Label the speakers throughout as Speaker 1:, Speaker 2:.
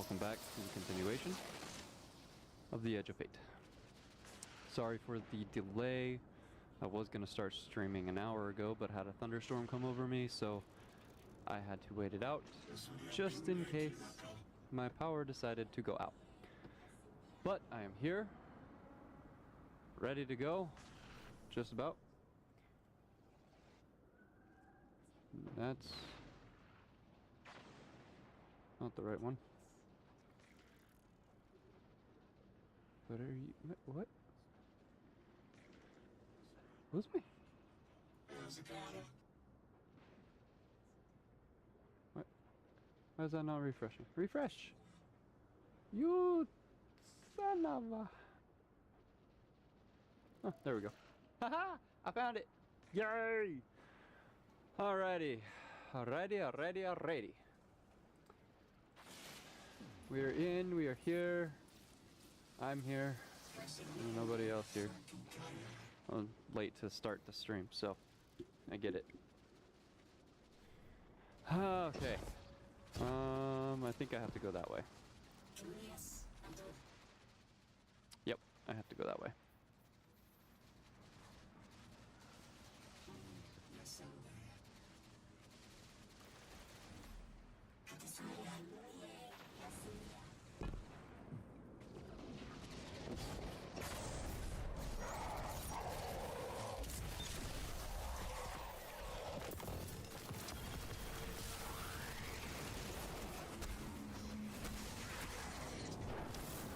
Speaker 1: welcome back to the continuation of The Edge of Fate. Sorry for the delay. I was going to start streaming an hour ago, but had a thunderstorm come over me, so I had to wait it out just in case my power decided to go out. But I am here, ready to go, just about. That's not the right one. What are you? What? Who's me? What? Why is that not refreshing? Refresh! You son of a... Oh, there we go. Haha! I found it! Yay! Alrighty. Alrighty. We are in, we are here. I'm here. There's nobody else here. I'm late to start the stream, so I get it. Okay. I think I have to go that way. Yep, I have to go that way.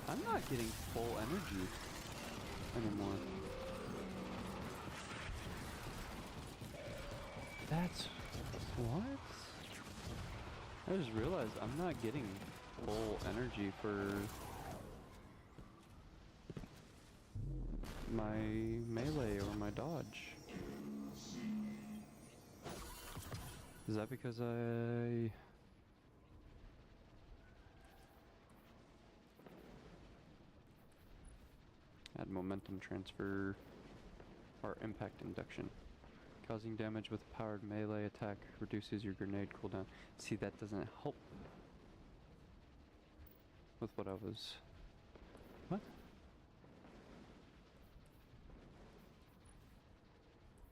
Speaker 1: I'm not getting full energy anymore. That's... what? I just realized I'm not getting full energy for my melee or my dodge. Is that because I... add momentum transfer or impact induction? Causing damage with a powered melee attack reduces your grenade cooldown. See, that doesn't help with what I was... what?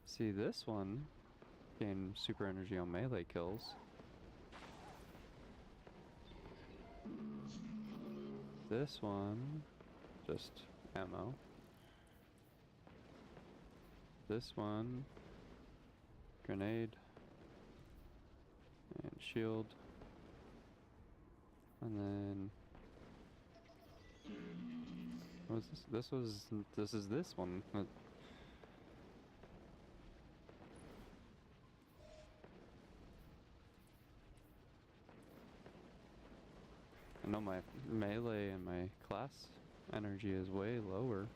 Speaker 1: See, this one gain super energy on melee kills. This one, just ammo. This one, grenade and shield, and then what was this? This is this one. I know my melee and my class energy is way lower.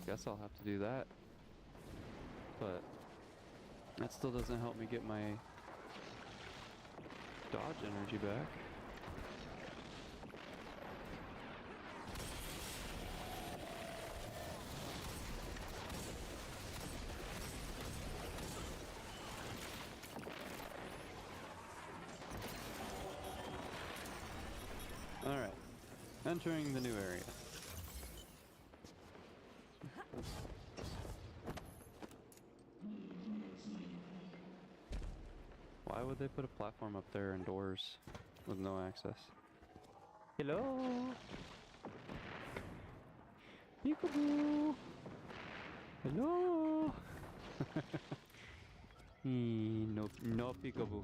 Speaker 1: Guess I'll have to do that, but that still doesn't help me get my dodge energy back. Alright, entering the new area. Why would they put a platform up there and doors with no access? Hello? Peekaboo! Hello? No peekaboo.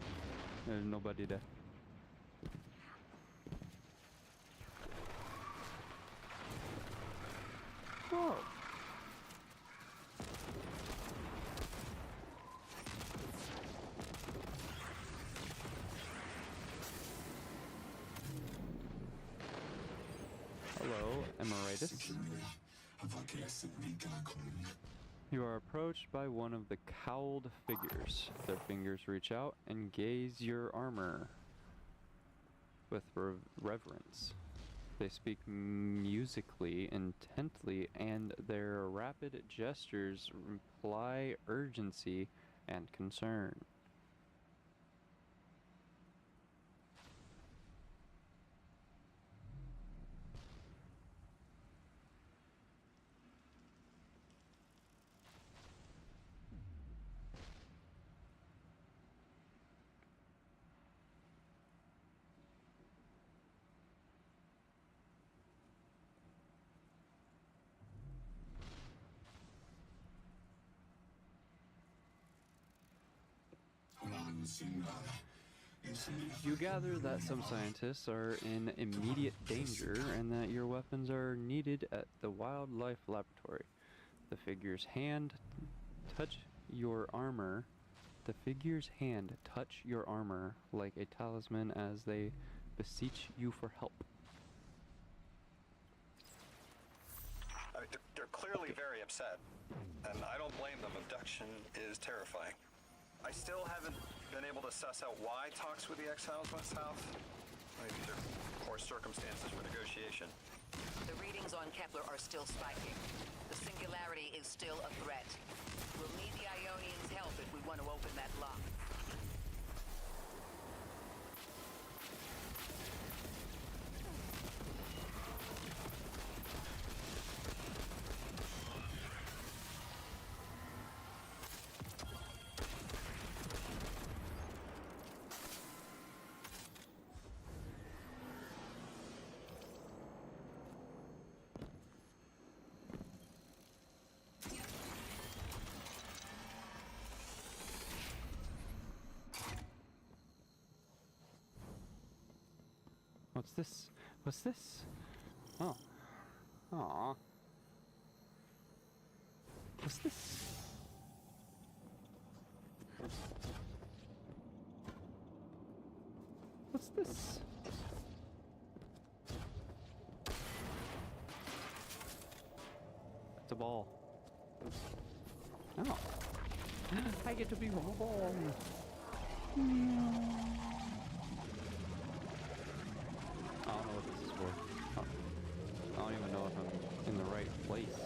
Speaker 1: There's nobody there. Whoa! Hello, Emeritus. You are approached by one of the cowled figures. Their fingers reach out and gaze your armor with reverence. They speak musically, intently, and their rapid gestures imply urgency and concern. You gather that some scientists are in immediate danger and that your weapons are needed at the wildlife laboratory. The figure's hand touch your armor. The figure's hand touch your armor like a talisman as they beseech you for help.
Speaker 2: I mean, they're clearly very upset, and I don't blame them. Abduction is terrifying. I still haven't been able to suss out why talks with the exiles went south. I mean, these are poor circumstances for negotiation.
Speaker 3: The readings on Kepler are still spiking. The singularity is still a threat. We'll need the Ionians' help if we want to open that lock.
Speaker 1: What's this? What's this? Oh. Aw. What's this? What's this? It's a ball. Oh. I get to be a ball. I don't know what this is for. I don't even know if I'm in the right place.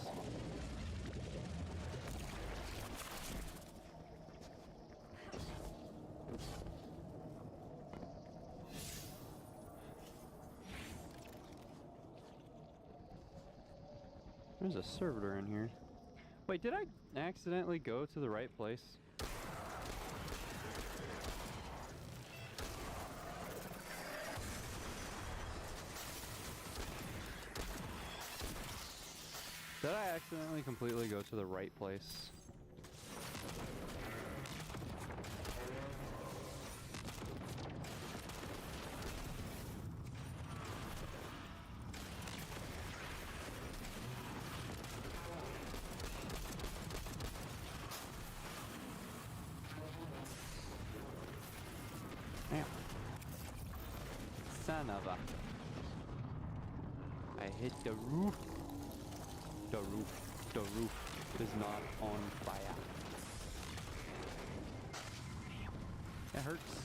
Speaker 1: There's a servitor in here. Wait, did I accidentally go to the right place? Did I accidentally completely go to the right place? Damn. Son of a... I hit the roof. The roof is not on fire. It hurts.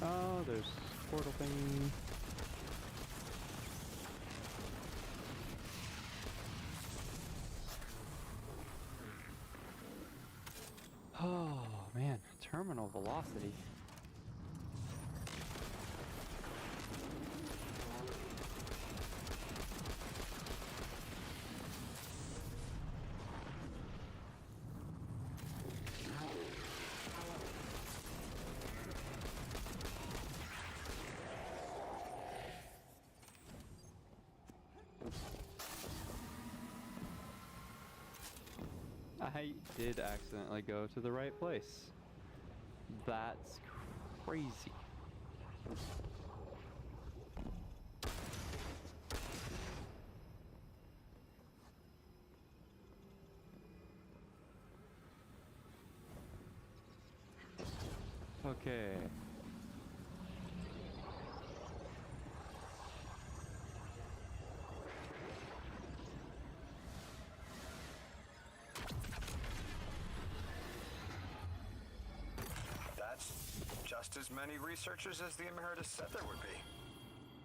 Speaker 1: Oh, there's portal thing. Oh man, terminal velocity. I did accidentally go to the right place. That's crazy. Okay.
Speaker 2: just as many researchers as the Emeritus said there would be.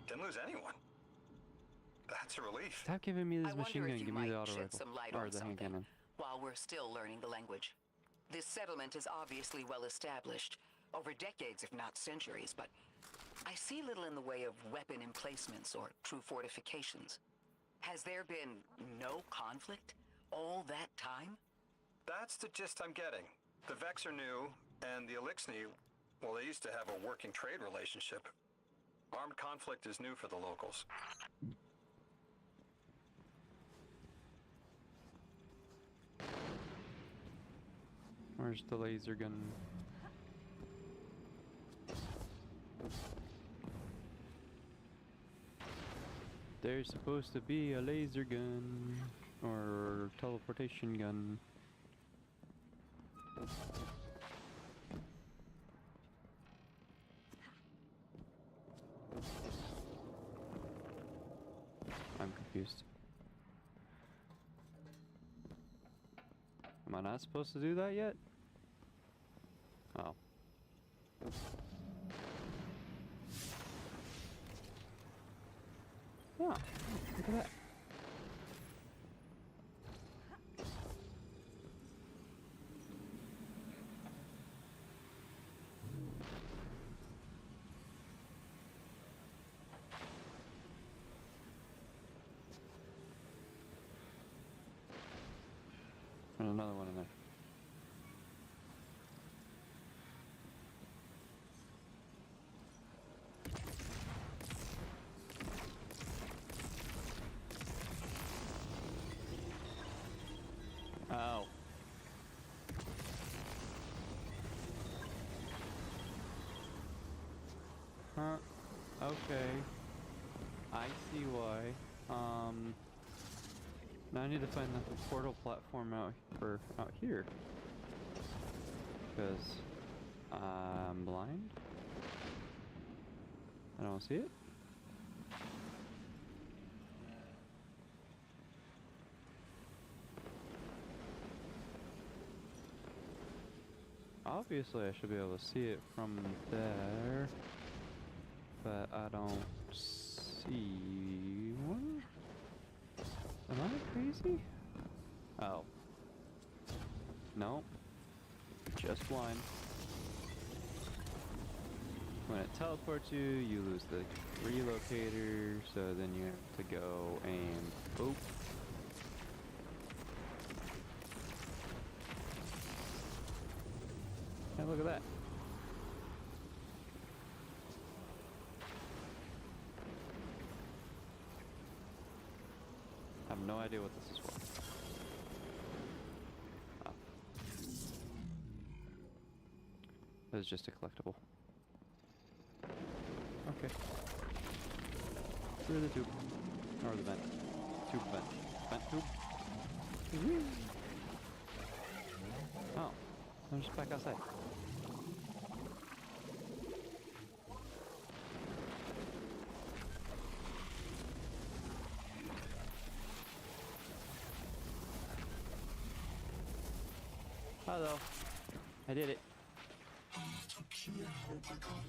Speaker 2: Didn't lose anyone. That's a relief.
Speaker 1: Stop giving me this
Speaker 3: I
Speaker 1: machine
Speaker 3: wonder
Speaker 1: gun.
Speaker 3: if you
Speaker 1: Give me the
Speaker 3: might
Speaker 1: auto
Speaker 3: shed
Speaker 1: rifle.
Speaker 3: some light
Speaker 1: Or
Speaker 3: on
Speaker 1: the hand
Speaker 3: something
Speaker 1: cannon.
Speaker 3: while we're still learning the language. This settlement is obviously well established, over decades if not centuries, but I see little in the way of weapon emplacements or true fortifications. Has there been no conflict all that time?
Speaker 2: That's the gist I'm getting. The Vex are new, and the Elixni, well, they used to have a working trade relationship. Armed conflict is new for the locals.
Speaker 1: Where's the laser gun? There's supposed to be a laser gun or teleportation gun. I'm confused. Am I not supposed to do that yet? Oh. Oh, look at that. And another one in there. Oh. Huh. Okay. I see why. Now I need to find the portal platform out here. Because I'm blind. I don't see it. Obviously I should be able to see it from there, but I don't see one. Am I crazy? Oh. No. Just blind. When it teleports you, you lose the relocator, so then you have to go and boop. Hey, look at that. I have no idea what this is for. Oh. This is just a collectible. Okay. Through the tube. Or the vent. Tube vent. Vent tube? Whee! Oh. I'm just back outside. Hello. I did it.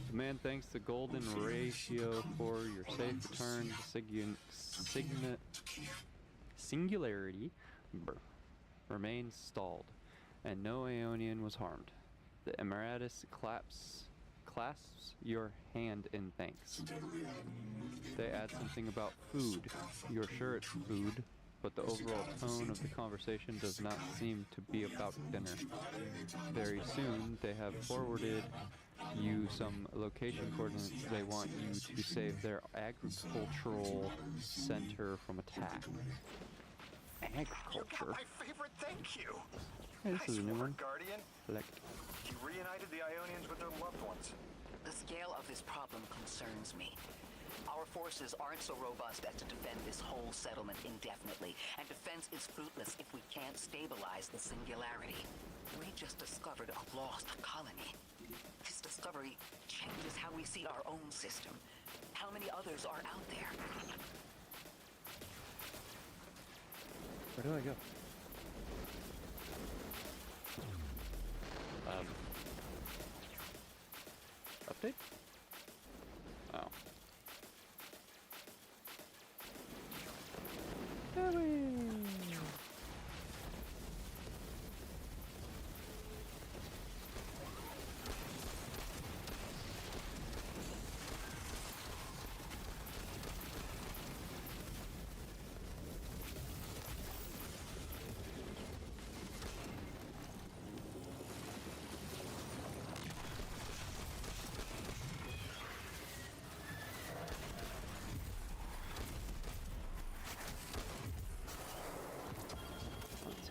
Speaker 1: Command thanks to Golden Ratio for your safe return to Singularity remains stalled, and no Aeonian was harmed. The Emeritus clasps your hand in thanks. They add something about food. You're sure it's food, but the overall tone of the conversation does not seem to be about dinner. Very soon, they have forwarded you some location coordinates they want you to save their agricultural center from attack.
Speaker 2: You got
Speaker 1: Agriculture?
Speaker 2: my favorite thank you.
Speaker 1: Hey, this is a new one.
Speaker 2: Guardian.
Speaker 1: Select.
Speaker 2: You reunited the Ionians with their loved ones.
Speaker 3: The scale of this problem concerns me. Our forces aren't so robust as to defend this whole settlement indefinitely, and defense is fruitless if we can't stabilize the Singularity. We just discovered a lost colony. This discovery changes how we see our own system. How many others are out there?
Speaker 1: Where do I go? Up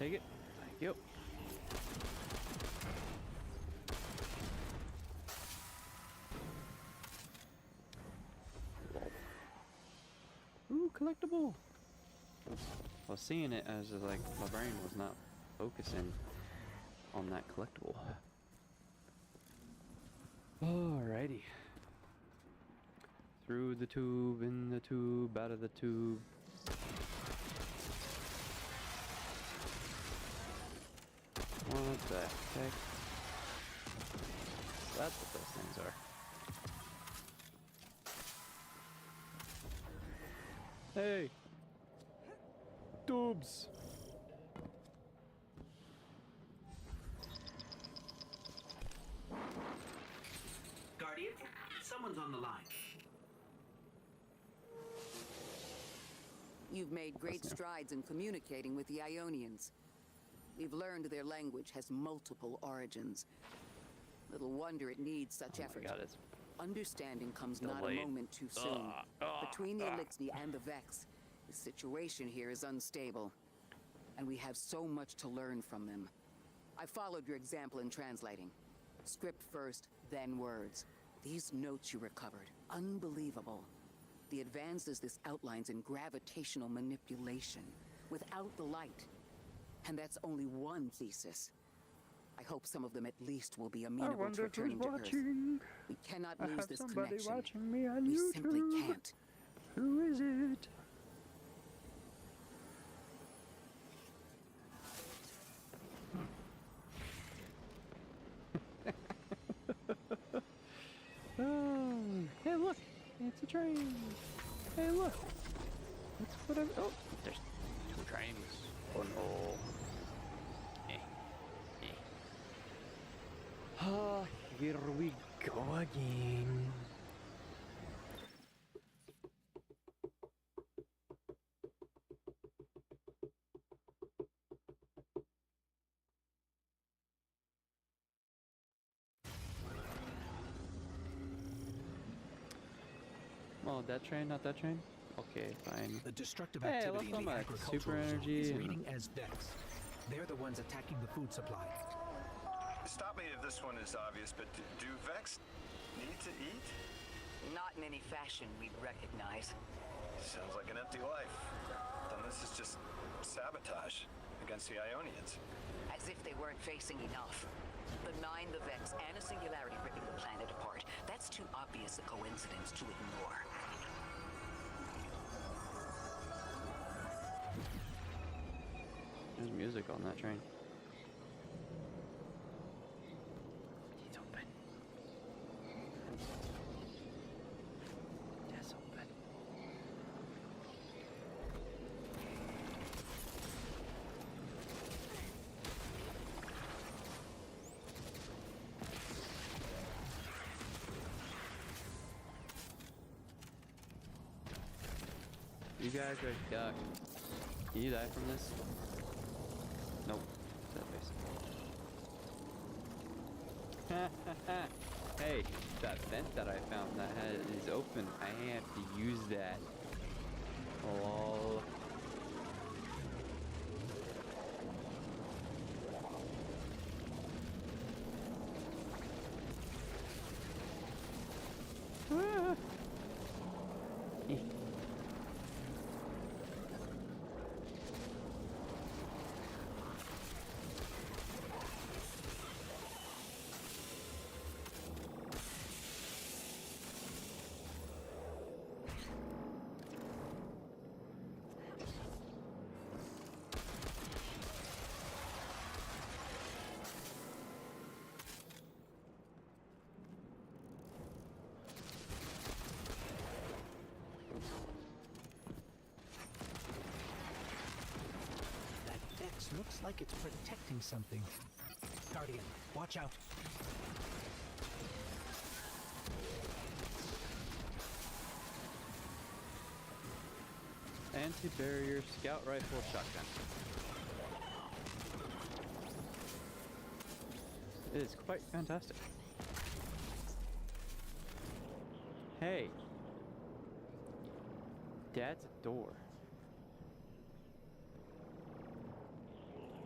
Speaker 1: take it. Thank you. Ooh, collectible. I was seeing it as like my brain was not focusing on that collectible. Alrighty. Through the tube, in the tube, out of the tube. What the heck? That's what those things are. Hey! Tubes!
Speaker 4: Guardian, someone's on the line.
Speaker 3: You've made great
Speaker 1: That's new.
Speaker 3: strides in communicating with the Ionians. We've learned their language has multiple origins. Little wonder it needs such
Speaker 1: Oh
Speaker 3: effort.
Speaker 1: my god, it's
Speaker 3: Understanding comes not a
Speaker 1: delayed.
Speaker 3: moment too soon. Between the Elixni and the Vex, the situation here is unstable. And we have so much to learn from them. I followed your example in translating. Script first, then words. These notes you recovered, unbelievable. The advances this outlines in gravitational manipulation, without the light. And that's only one thesis. I hope some of them at least will be amenable to returning to Earth. We cannot lose this connection.
Speaker 1: watching me on
Speaker 3: We simply can't.
Speaker 1: Who is it? Oh, hey look! It's a train! Hey look! It's what I... Oh! There's two trains. Oh no. Ah, here we go again. Oh, that train, not that train? Okay, fine.
Speaker 4: The destructive
Speaker 1: Hey, I
Speaker 4: activity
Speaker 1: left
Speaker 4: in the
Speaker 1: all my
Speaker 4: agricultural
Speaker 1: super
Speaker 4: zone
Speaker 1: energy
Speaker 4: is
Speaker 1: and-
Speaker 4: reading as Vex. They're the ones attacking the food supply.
Speaker 2: Stop me if this one is obvious, but do Vex need to eat?
Speaker 3: Not in any fashion we'd recognize.
Speaker 2: Sounds like an empty life. Then this is just sabotage against the Ionians.
Speaker 3: As if they weren't facing enough. The Nine, the Vex, and a singularity ripping the planet apart. That's too obvious a coincidence to ignore.
Speaker 1: There's music on that train. It's open. Yes, open. You guys are duck. Can you die from this? Nope. That face. Hey, that vent that I found that is open. I have to use that. Lol. Ah.
Speaker 4: That Vex looks like it's protecting something. Guardian, watch out.
Speaker 1: Anti-barrier scout rifle shotgun. It is quite fantastic. Hey. That's a door.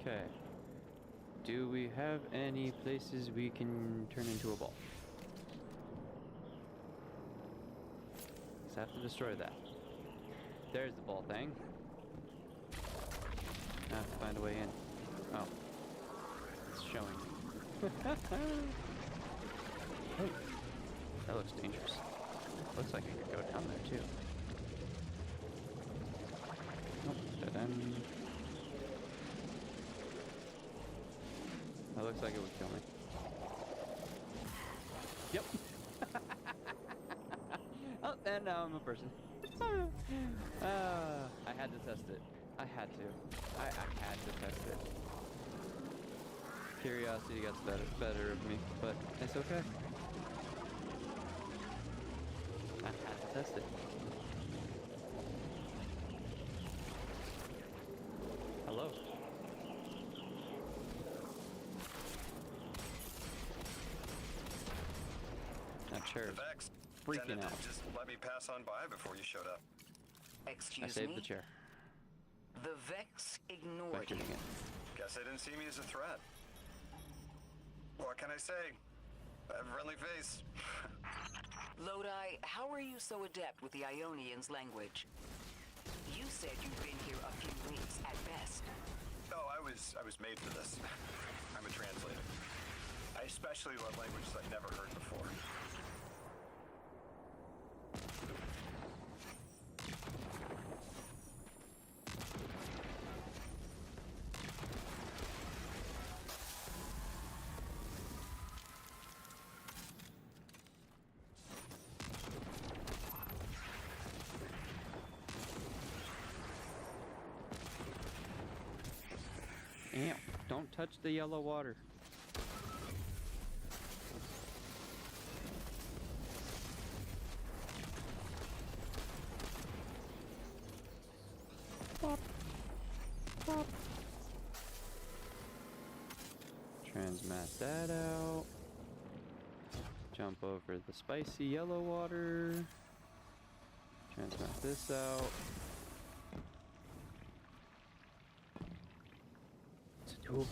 Speaker 1: Okay. Do we have any places we can turn into a ball? Just have to destroy that. There's the ball thing. I have to find a way in. Oh. It's showing me. Hey. That looks dangerous. Looks like it could go down there too. Nope. Dead end. That looks like it would kill me. Yep. Oh, and now I'm a person. I had to test it. I had to. I had to test it. Curiosity gets better of me, but it's okay. I had to test it. Hello. That chair
Speaker 2: The
Speaker 1: is
Speaker 2: Vex
Speaker 1: freaking
Speaker 2: tended
Speaker 1: out.
Speaker 2: to just let me pass on by before you showed up.
Speaker 1: I
Speaker 3: Excuse
Speaker 1: saved
Speaker 3: me?
Speaker 1: the chair
Speaker 3: The Vex
Speaker 1: by
Speaker 3: ignored you.
Speaker 1: shooting it.
Speaker 2: Guess they didn't see me as a threat. What can I say? I have a friendly face.
Speaker 3: Lodi, how are you so adept with the Ionians' language? You said you've been here a few weeks at best.
Speaker 2: Oh, I was made for this. I'm a translator. I especially love languages I've never heard before.
Speaker 1: Ew, don't touch the yellow water. Pop. Pop. Transmat that out. Jump over the spicy yellow water. Transmat this out. It's doable.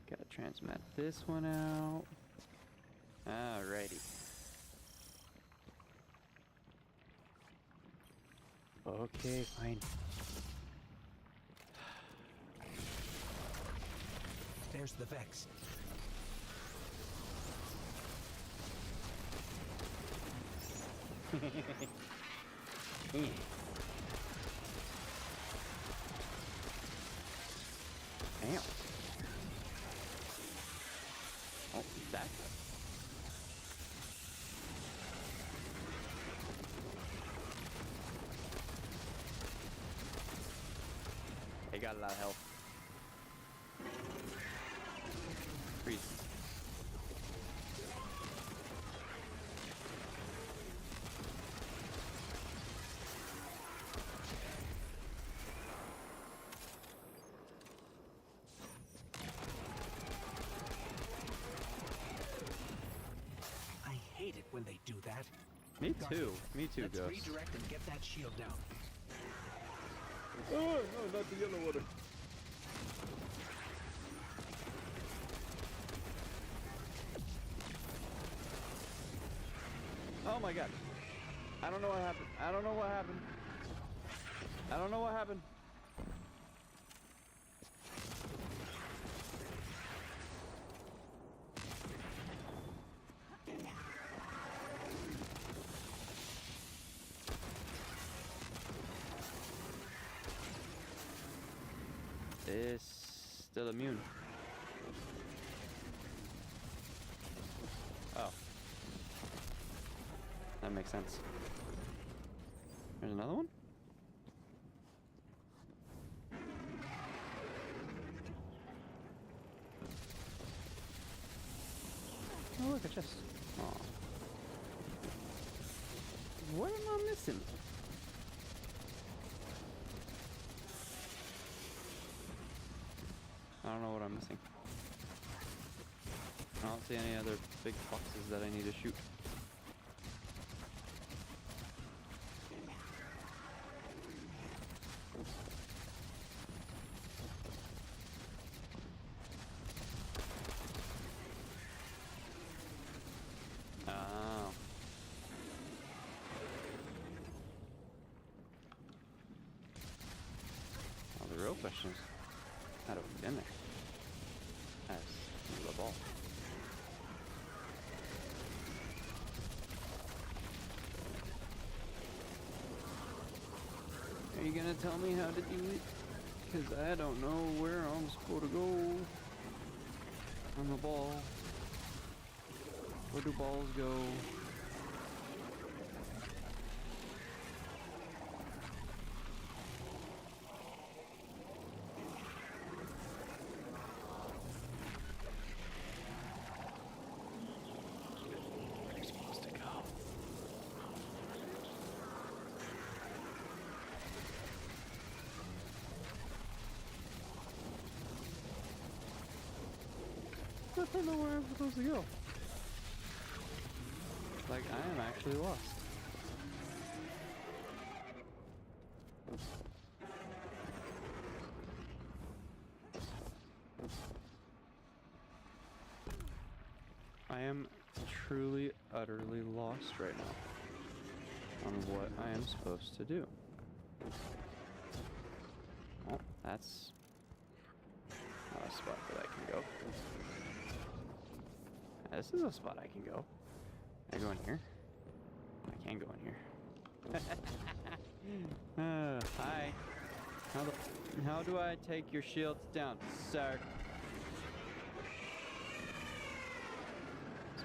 Speaker 1: Gotta transmat this one out. Alrighty. Okay, fine.
Speaker 4: There's the Vex.
Speaker 1: Mm. Damn. Oh, that. They got a lot of health. Freeze.
Speaker 4: I hate it when they do that.
Speaker 1: Me
Speaker 4: Guardian,
Speaker 1: too. Me too,
Speaker 4: let's
Speaker 1: Ghost.
Speaker 4: redirect and get that shield down.
Speaker 1: Oh, no, not the yellow water. Oh my god. I don't know what happened. I don't know what happened. I don't know what happened. It's still immune. Oh. That makes sense. There's another one? Oh, look, a chest. Aw. What am I missing? I don't know what I'm missing. I don't see any other big boxes that I need to shoot. real question is, how do we get in there? As the ball. Are you gonna tell me how to do it? Because I don't know where I'm supposed to go on the ball. Where do balls go? Where are you supposed to go? I don't know where I'm supposed to go. Like, I am actually lost. I am truly, utterly lost right now on what I am supposed to do. Well, that's not a spot that I can go. This is a spot I can go. Can I go in here? I can go in here. Hi. How do I take your shields down, sir?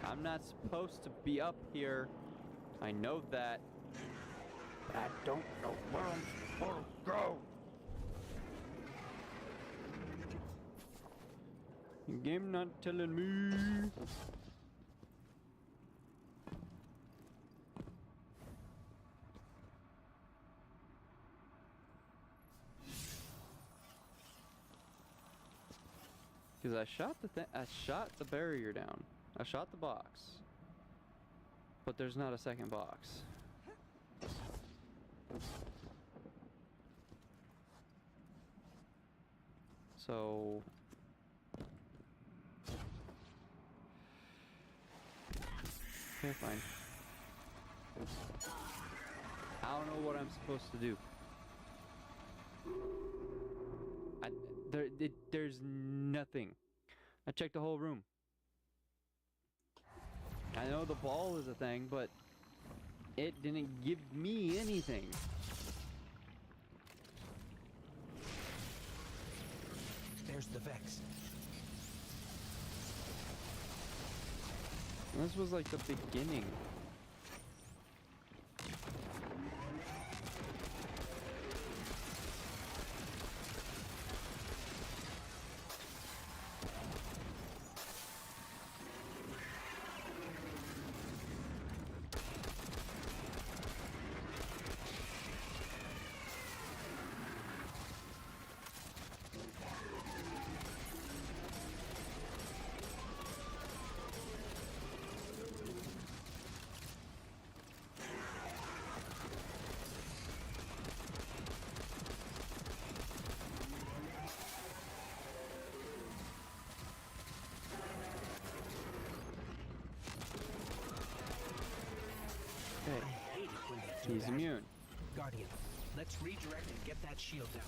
Speaker 1: I'm not supposed to be up here. I know that. But I don't know where I'm supposed to go. The game not telling me. Because I shot the barrier down. I shot the box. But there's not a second box. So... okay, fine. I don't know what I'm supposed to do. There's nothing. I checked the whole room. I know the ball is a thing, but it didn't give me anything.
Speaker 4: There's the Vex.
Speaker 1: This was like the beginning. Okay,
Speaker 4: I hate it when they do
Speaker 1: he's
Speaker 4: that.
Speaker 1: immune.
Speaker 4: Guardian, let's redirect and get that shield down.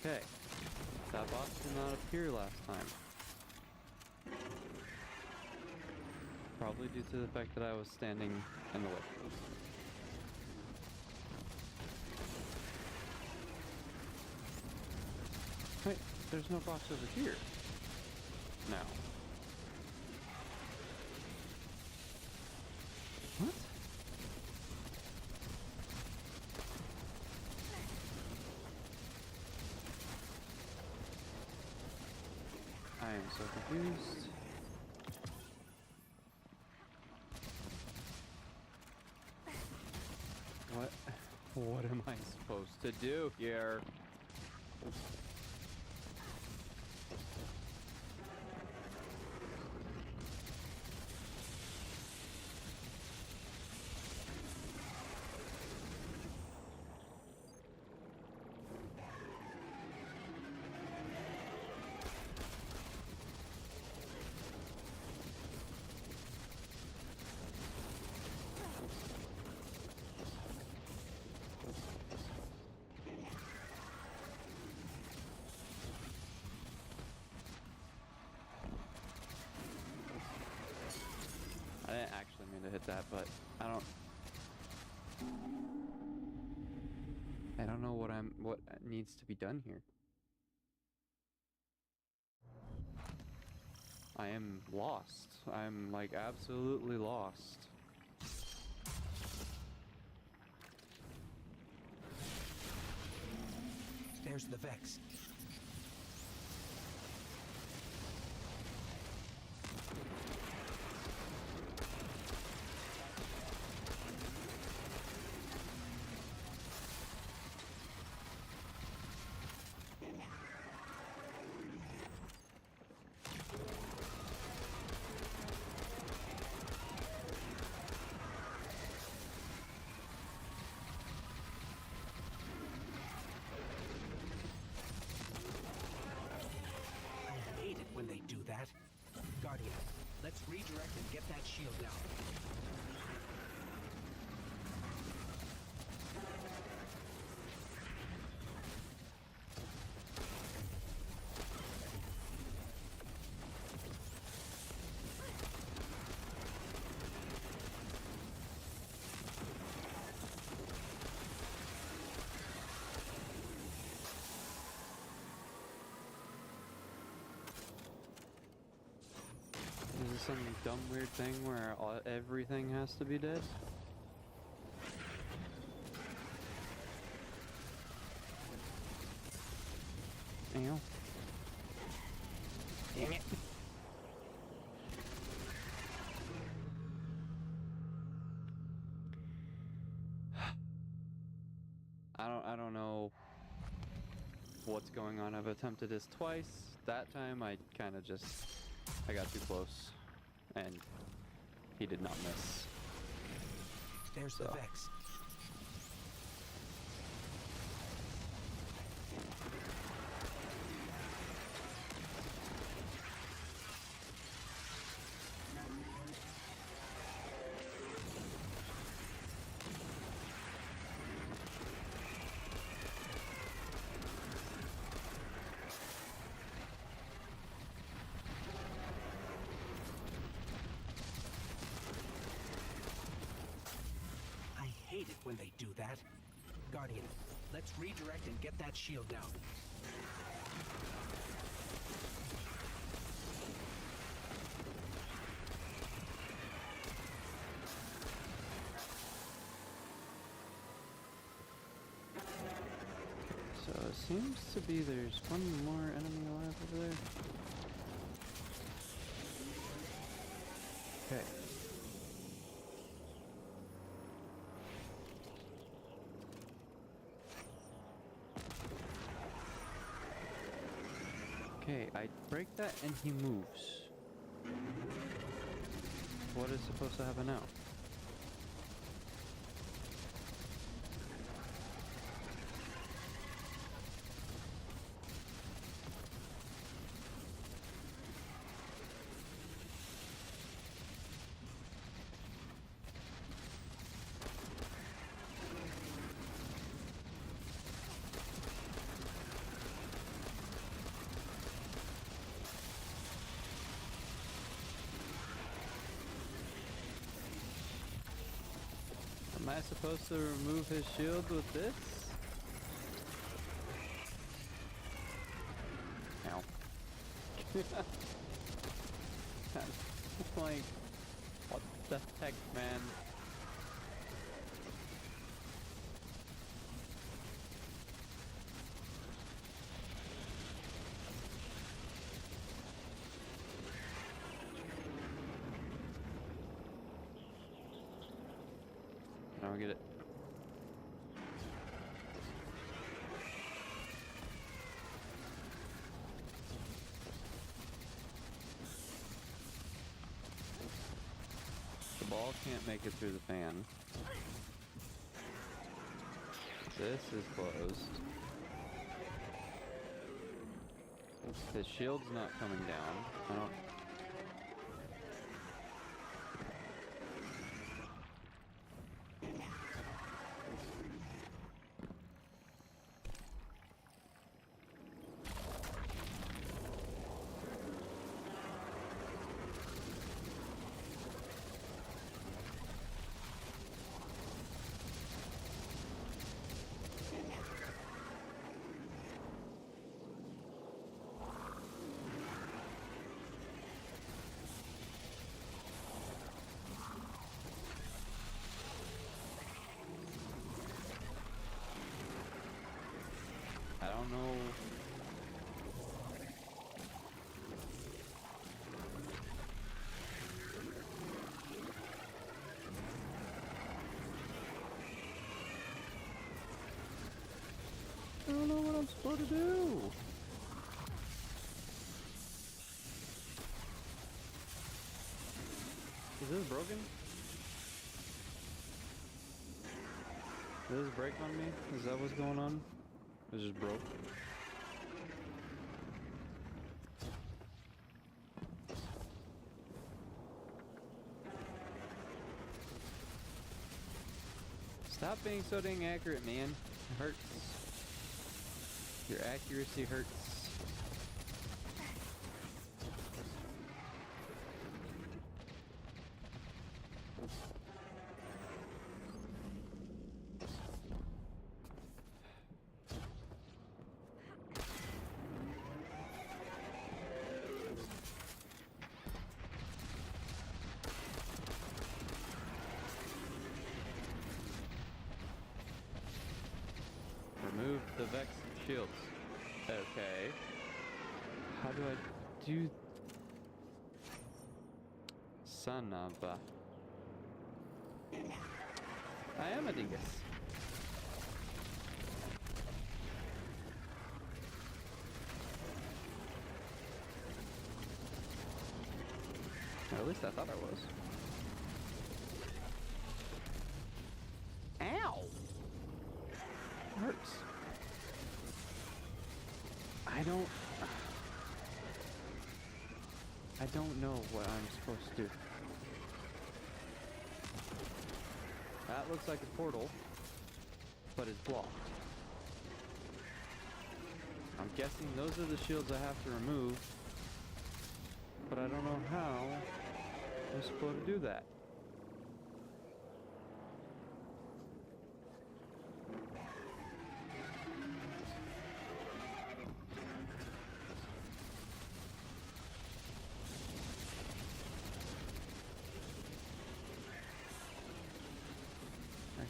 Speaker 1: Okay, that box did not appear last time. Probably due to the fact that I was standing in the way. Wait, there's no box over here. Now. What? I am so confused. What am I supposed to do here? to hit that, but I don't know what needs to be done here. I am lost. I'm like absolutely lost.
Speaker 4: There's the Vex. I hate it when they do that. Guardian, let's redirect and get that shield down.
Speaker 1: Is this some dumb weird thing where everything has to be dead? Ow. Dang it. I don't know what's going on. I've attempted this twice. That time I got too close and he did not miss.
Speaker 4: There's the Vex. I hate it when they do that. Guardian, let's redirect and get that shield down.
Speaker 1: So it seems to be there's one more enemy alive over there. Okay. Okay, I break that and he moves. What is supposed to happen now? Am I supposed to remove his shield with this? Ow. Like, what the heck, man? I don't get it. The ball can't make it through the fan. This is closed. His shield's not coming down. I don't... supposed to do? Is this broken? Did this break on me? Is that what's going on? It just broke. Stop being so dang accurate, man. It hurts. Your accuracy hurts. Remove the Vex shields. Okay. How do I do... Son of a... I am a dingus. Or at least I thought I was. Ow! Hurts. I don't know what I'm supposed to do. That looks like a portal, but it's blocked. I'm guessing those are the shields I have to remove, but I don't know how I'm supposed to do that.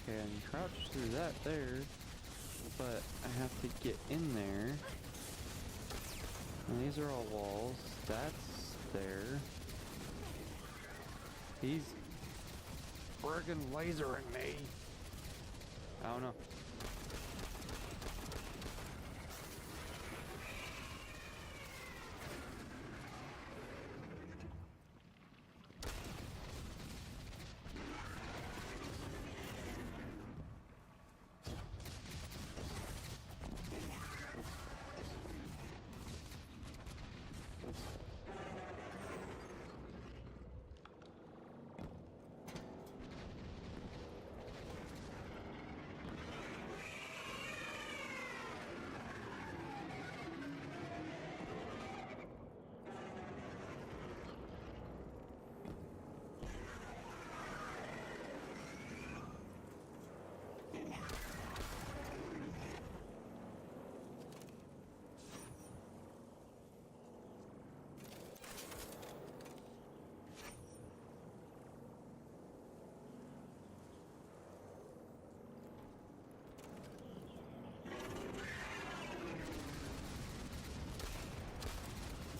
Speaker 1: Okay, I can crouch through that there, but I have to get in there. And these are all walls. That's there. He's friggin' lasering me. I don't know.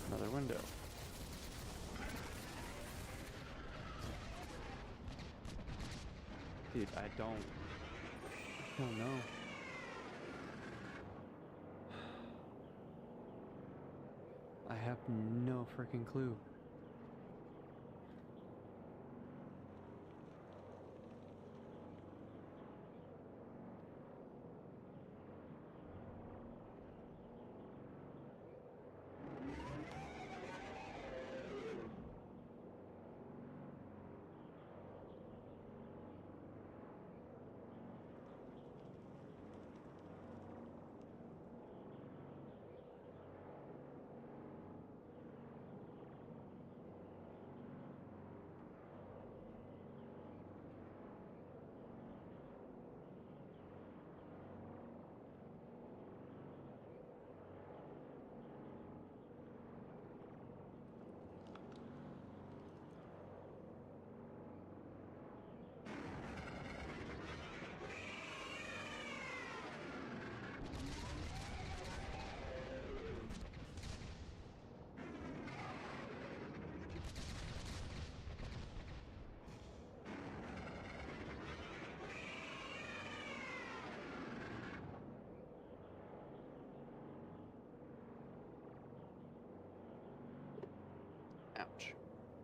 Speaker 1: Another window. Dude, I don't know. I have no freaking clue.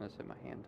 Speaker 1: I just hit my hand.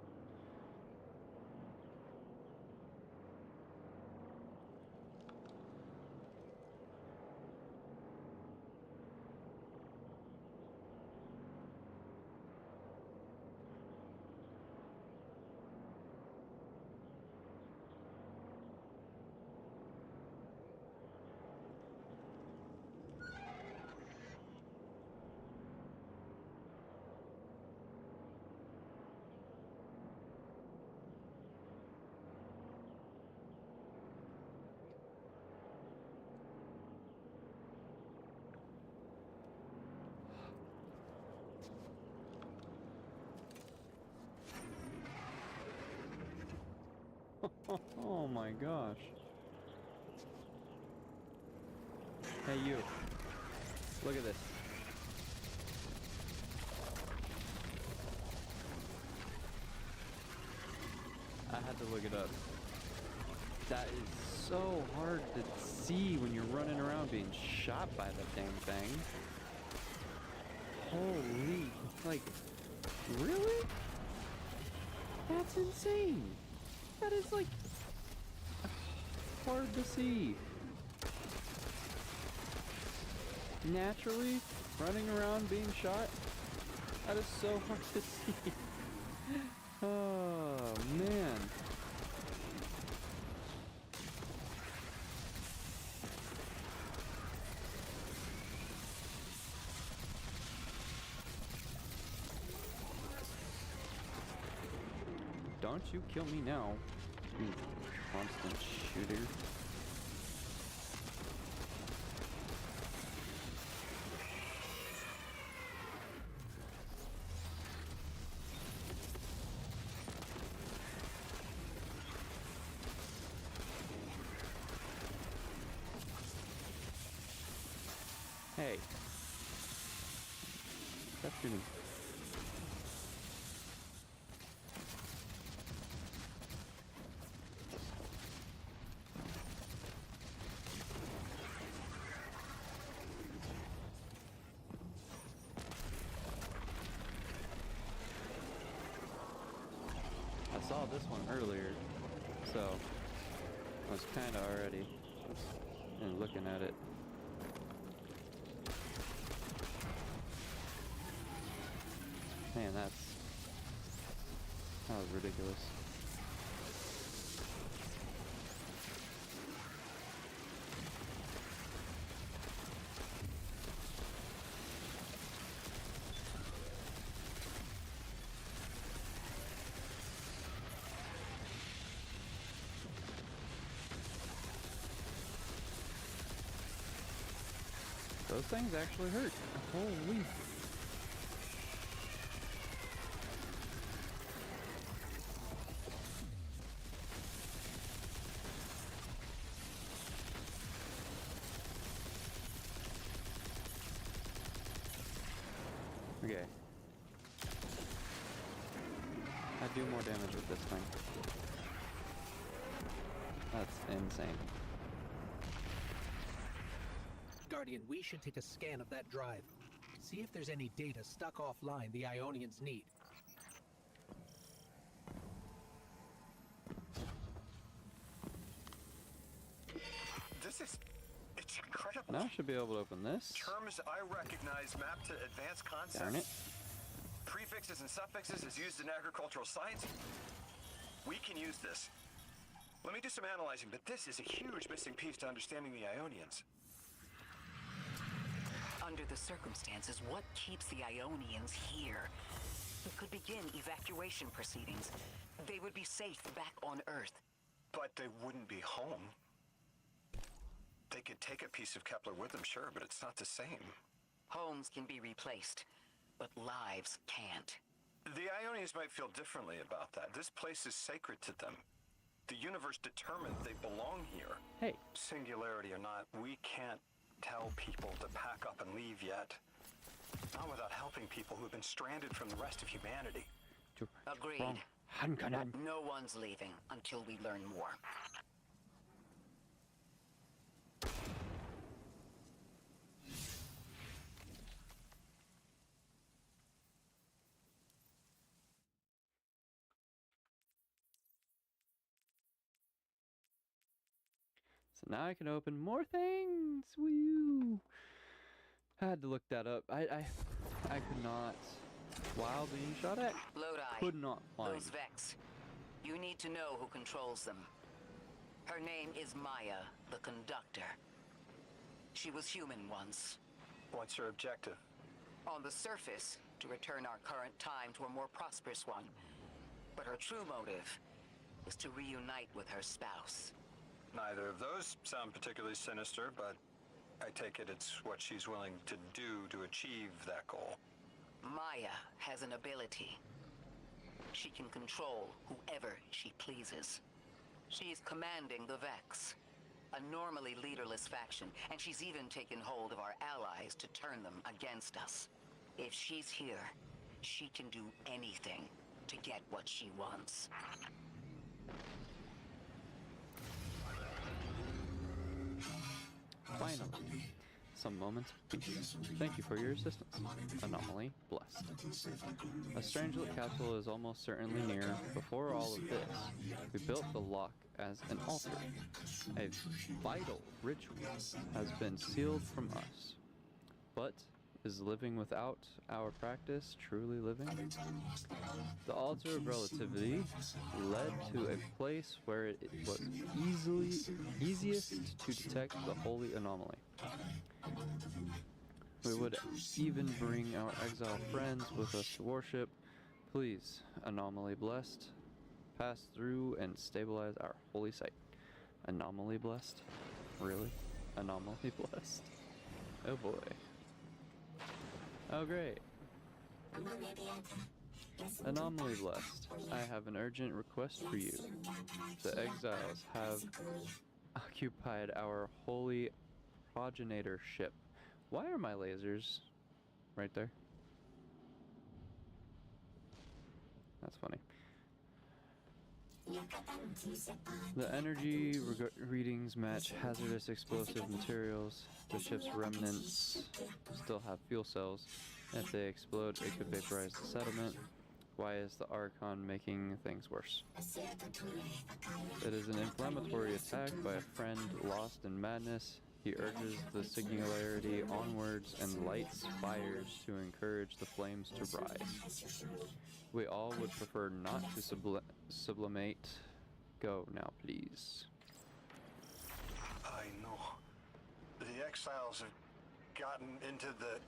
Speaker 1: Oh my gosh. Hey you. Look at this. I had to look it up. That is so hard to see when you're running around being shot by that dang thing. Holy, like, really? That's insane. That is like hard to see. Naturally, running around being shot, that is so hard to see. Oh man. Don't you kill me now, you constant shooter. Hey. Stop shooting. I saw this one earlier, so I was kind of already looking at it. Man, that was ridiculous. Those things actually hurt. Holy. Okay. I do more damage with this thing. That's insane.
Speaker 4: Guardian, we should take a scan of that drive. See if there's any data stuck offline the Ionians need.
Speaker 2: It's incredible.
Speaker 1: Now I should be able to open this.
Speaker 2: Terms I recognize map to advanced concepts.
Speaker 1: Darn it.
Speaker 2: Prefixes and suffixes is used in agricultural science. We can use this. Let me do some analyzing, but this is a huge missing piece to understanding the Ionians.
Speaker 3: Under the circumstances, what keeps the Ionians here? We could begin evacuation proceedings. They would be safe back on Earth.
Speaker 2: But they wouldn't be home. They could take a piece of Kepler with them, sure, but it's not the same.
Speaker 3: Homes can be replaced, but lives can't.
Speaker 2: The Ionians might feel differently about that. This place is sacred to them. The universe determined they belong here.
Speaker 1: Hey.
Speaker 2: Singularity or not, we can't tell people to pack up and leave yet. Not without helping people who've been stranded from the rest of humanity.
Speaker 3: Agreed.
Speaker 1: Wrong. Hankanan.
Speaker 3: No one's leaving until we learn more.
Speaker 1: So now I can open more things. Woo! I had to look that up. I could not. While being shot at,
Speaker 3: Lodi,
Speaker 1: could not find.
Speaker 3: those Vex. You need to know who controls them. Her name is Maya, the Conductor. She was human once.
Speaker 2: What's your objective?
Speaker 3: On the surface, to return our current time to a more prosperous one. But her true motive is to reunite with her spouse.
Speaker 2: Neither of those sound particularly sinister, but I take it it's what she's willing to do to achieve that goal.
Speaker 3: Maya has an ability. She can control whoever she pleases. She's commanding the Vex, a normally leaderless faction, and she's even taken hold of our allies to turn them against us. If she's here, she can do anything to get what she wants.
Speaker 1: Finally, some moments of peace. Thank you for your assistance. Anomaly blessed. A strange little capsule is almost certainly near. Before all of this, we built the lock as an altar. A vital ritual has been sealed from us. But is living without our practice truly living? The altar of relativity led to a place where it was easiest to detect the holy anomaly. We would even bring our exiled friends with us to worship. Please, anomaly blessed, pass through and stabilize our holy site. Anomaly blessed? Really? Anomaly blessed? Oh boy. Oh great. Anomaly blessed. I have an urgent request for you. The exiles have occupied our holy progenitor ship. Why are my lasers right there? That's funny. The energy readings match hazardous explosive materials. The ship's remnants still have fuel cells. If they explode, it could vaporize the settlement. Why is the Archon making things worse? It is an inflammatory attack by a friend lost in madness. He urges the singularity onwards and lights fires to encourage the flames to rise. We all would prefer not to sublimate. Go now, please.
Speaker 2: I know. The exiles have gotten into the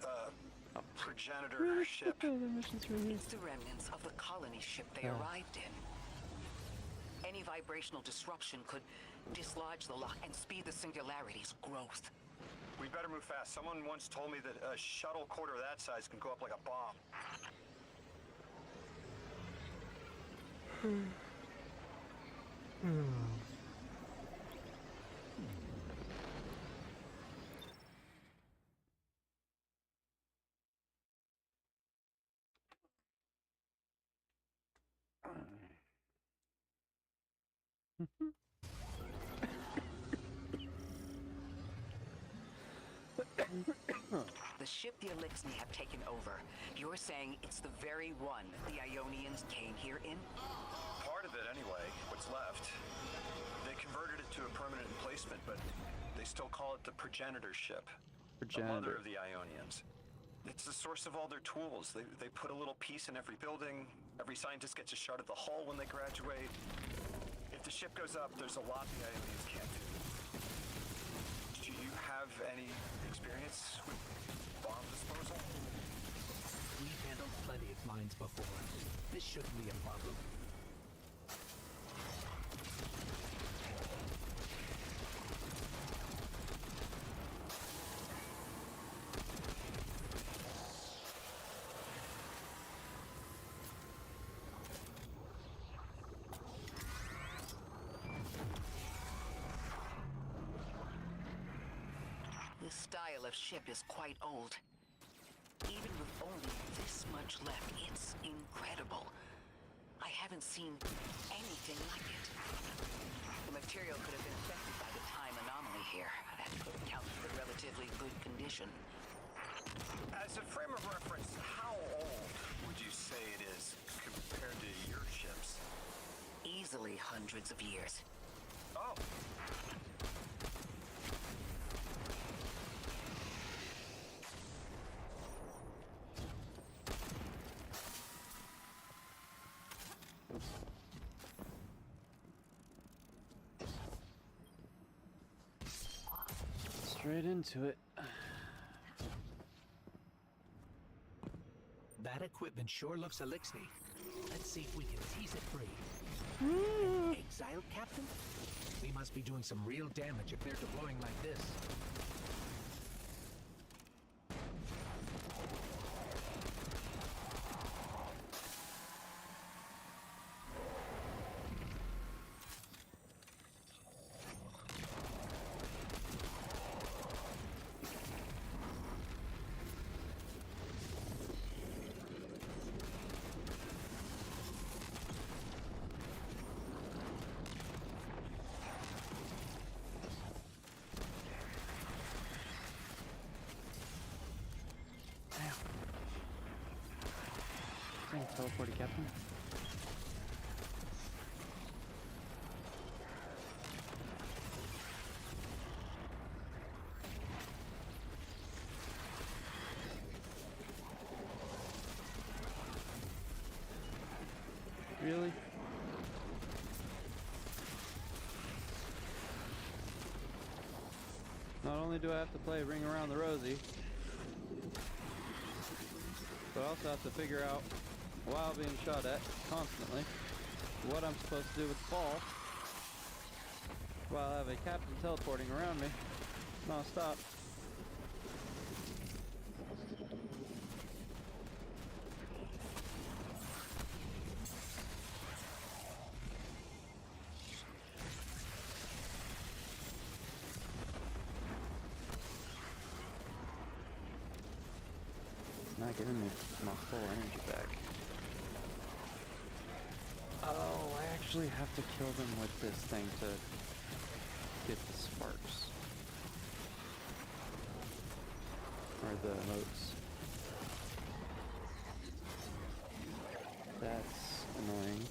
Speaker 2: progenitor ship.
Speaker 3: It's the remnants of the colony ship they arrived in. Any vibrational disruption could dislodge the lock and speed the singularity's growth.
Speaker 2: We better move fast. Someone once told me that a shuttle quarter that size can go up like a bomb.
Speaker 3: The ship the Elixni have taken over. You're saying it's the very one the Ionians came here in?
Speaker 2: Part of it anyway, what's left. They converted it to a permanent emplacement, but they still call it the progenitor ship. The mother of the Ionians. It's the source of all their tools. They put a little piece in every building. Every scientist gets a shot at the hull when they graduate. If the ship goes up, there's a lot the Ionians can't do. Do you have any experience with bomb disposal?
Speaker 4: We've handled plenty of mines before. This shouldn't be a problem.
Speaker 3: This style of ship is quite old. Even with only this much left, it's incredible. I haven't seen anything like it. The material could have been affected by the time anomaly here. That could account for the relatively good condition.
Speaker 2: As a frame of reference, how old would you say it is compared to your ships?
Speaker 3: Easily hundreds of years.
Speaker 2: Oh.
Speaker 1: Straight into it.
Speaker 4: That equipment sure looks elixir. Let's see if we can tease it free. An exile captain? We must be doing some real damage if they're deploying like this.
Speaker 1: Teleported captain. Really? Not only do I have to play Ring Around the Rosie, but I also have to figure out, while being shot at constantly, what I'm supposed to do with the ball while I have a captain teleporting around me non-stop. It's not giving me my full energy back. Oh, I actually have to kill them with this thing to get the sparks. Or the motes. That's annoying.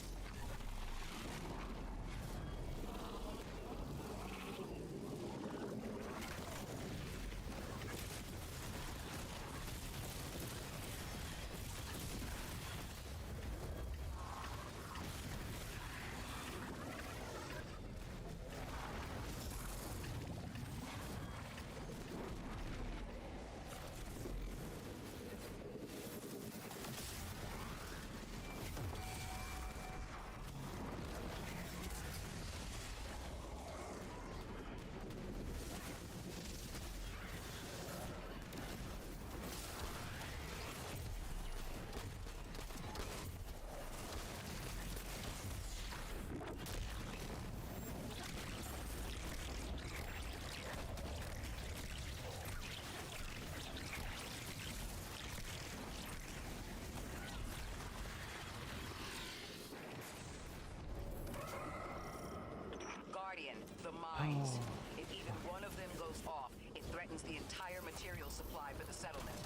Speaker 3: Guardian, the mines. If even one of them goes off, it threatens the entire material supply for the settlement.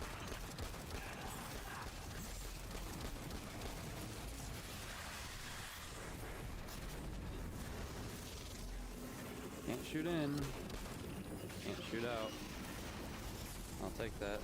Speaker 1: Can't shoot in. Can't shoot out. I'll take that.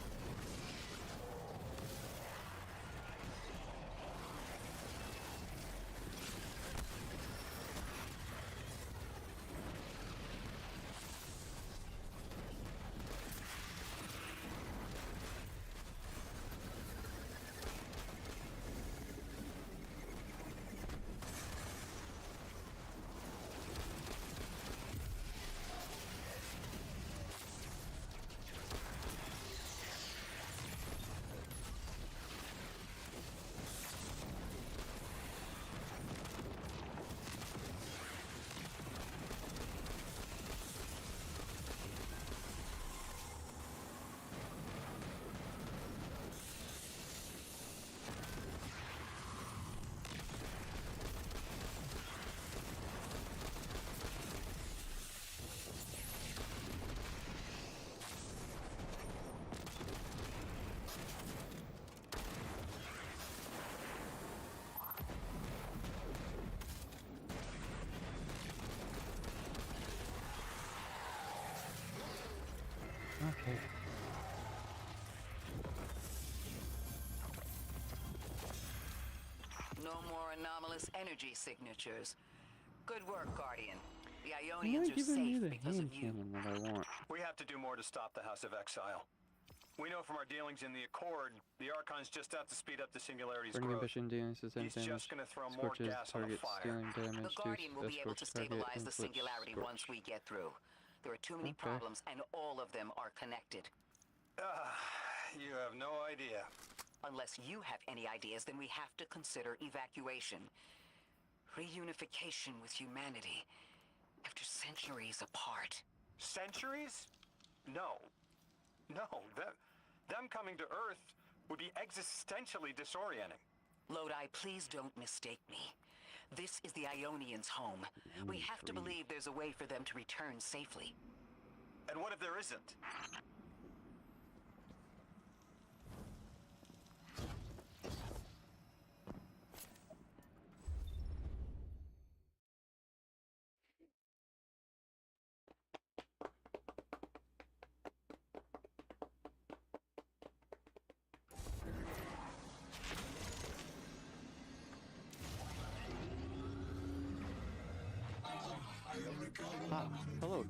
Speaker 1: Okay.
Speaker 3: No more anomalous energy signatures. Good work, Guardian. The
Speaker 1: You're
Speaker 3: Ionians
Speaker 1: not
Speaker 3: are
Speaker 1: giving me
Speaker 3: safe
Speaker 1: the
Speaker 3: because
Speaker 1: hand
Speaker 3: of you.
Speaker 1: cannon that I want.
Speaker 2: We have to do more to stop the House of Exile. We know from our dealings in the Accord, the Archon's just out to speed up the Singularity's
Speaker 1: Burning
Speaker 2: growth.
Speaker 1: ambition, dealing systemic
Speaker 2: He's
Speaker 1: damage.
Speaker 2: just gonna throw more
Speaker 1: Scorches
Speaker 2: gas on the
Speaker 1: target,
Speaker 2: fire.
Speaker 1: stealing damage.
Speaker 3: The Guardian will be able to
Speaker 1: scorch target,
Speaker 3: stabilize the
Speaker 1: inflict
Speaker 3: Singularity
Speaker 1: scorch.
Speaker 3: once we get through. There are too many
Speaker 1: Okay.
Speaker 3: problems, and all of them are connected.
Speaker 2: You have no idea.
Speaker 3: Unless you have any ideas, then we have to consider evacuation. Reunification with humanity. After centuries apart.
Speaker 2: Centuries? No. No, them coming to Earth would be existentially disorienting.
Speaker 3: Lodi, please don't mistake me. This is the Ionians' home. We have to believe there's a way for them to return safely.
Speaker 2: And what if there isn't?
Speaker 1: Ah, hello,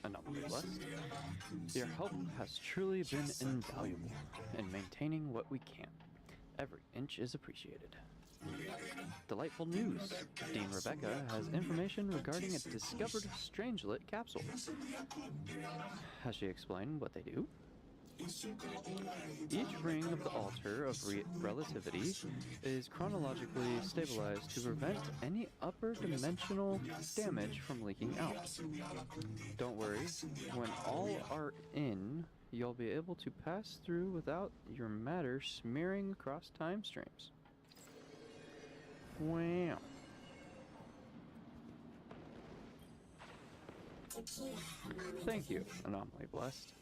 Speaker 1: Anomaly Blessed. Your help has truly been invaluable in maintaining what we can. Every inch is appreciated. Delightful news. Dean Rebecca has information regarding a discovered Strangelet capsule. Has she explained what they do? Each ring of the altar of relativity is chronologically stabilized to prevent any upper dimensional damage from leaking out. Don't worry, when all are in, you'll be able to pass through without your matter smearing across time streams. Wow. Thank you, Anomaly Blessed.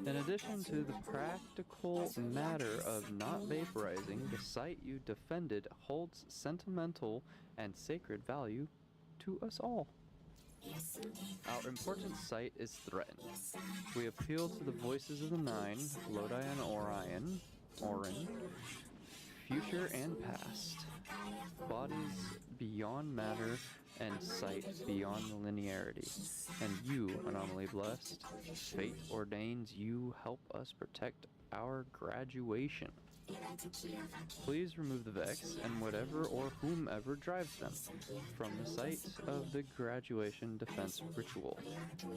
Speaker 1: In addition to the practical matter of not vaporizing, the site you defended holds sentimental and sacred value to us all. Our important site is threatened. We appeal to the voices of the Nine, Lodi and Orin, future and past, bodies beyond matter, and sight beyond linearity. And you, Anomaly Blessed, fate ordains you help us protect our graduation. Please remove the Vex and whatever or whomever drives them from the site of the graduation defense ritual.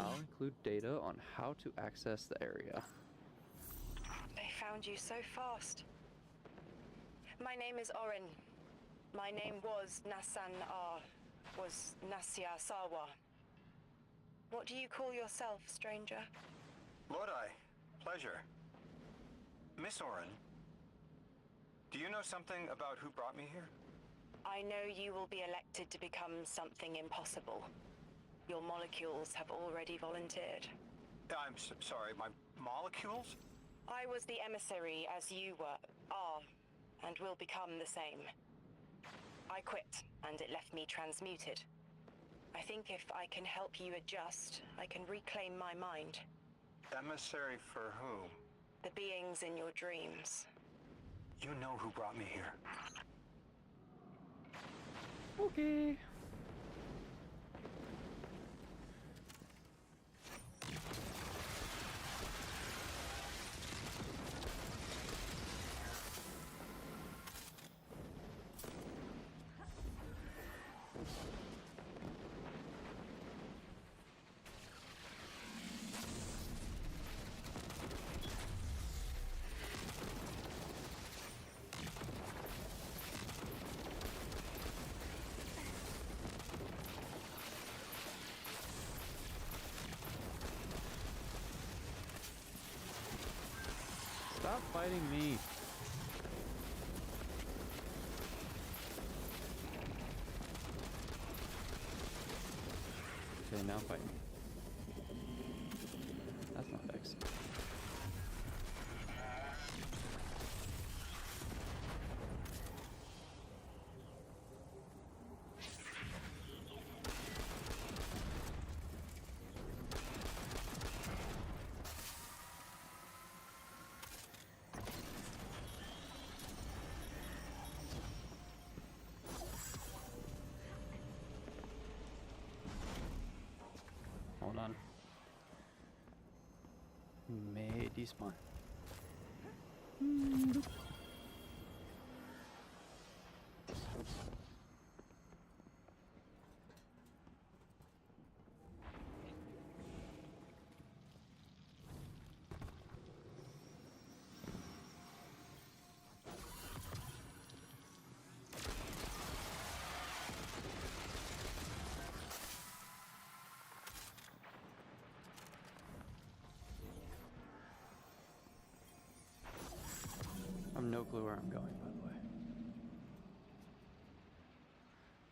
Speaker 1: I'll include data on how to access the area.
Speaker 5: They found you so fast. My name is Orin. My name was Nassan R. Was Nasya Sawa. What do you call yourself, stranger?
Speaker 2: Lodi, pleasure. Miss Orin, do you know something about who brought me here?
Speaker 5: I know you will be elected to become something impossible. Your molecules have already volunteered.
Speaker 2: I'm sorry, my molecules?
Speaker 5: I was the emissary as you are, and will become the same. I quit, and it left me transmuted. I think if I can help you adjust, I can reclaim my mind.
Speaker 2: Emissary for whom?
Speaker 5: The beings in your dreams.
Speaker 2: You know who brought me here.
Speaker 1: Okay. Stop fighting me. Okay, now fight me. That's not Vex. Hold on. May despawn. I have no clue where I'm going, by the way.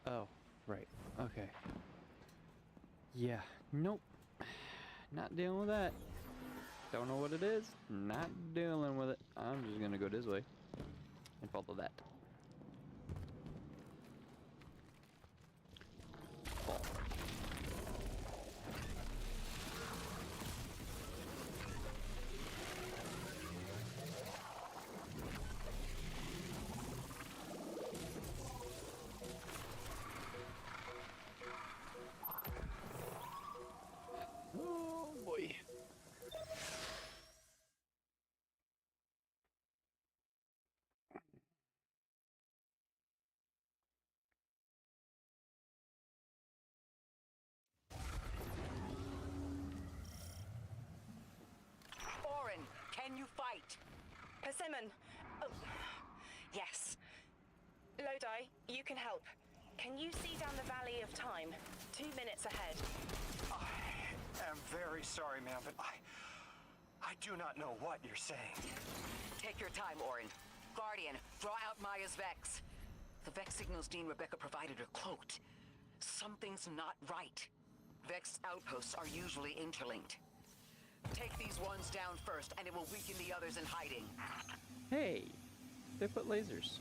Speaker 1: Oh, right. Okay. Yeah. Nope. Not dealing with that. Don't know what it is. Not dealing with it. I'm just gonna go this way and follow that. Fall. Oh boy.
Speaker 3: Orin, can you fight?
Speaker 5: Persimmon! Oh, yes. Lodi, you can help. Can you see down the Valley of Time? 2 minutes ahead.
Speaker 2: I am very sorry, ma'am, but I do not know what you're saying.
Speaker 3: Take your time, Orin. Guardian, draw out Maya's Vex. The Vex signals Dean Rebecca provided are cloaked. Something's not right. Vex outposts are usually interlinked. Take these ones down first, and it will weaken the others in hiding.
Speaker 1: Hey, they put lasers.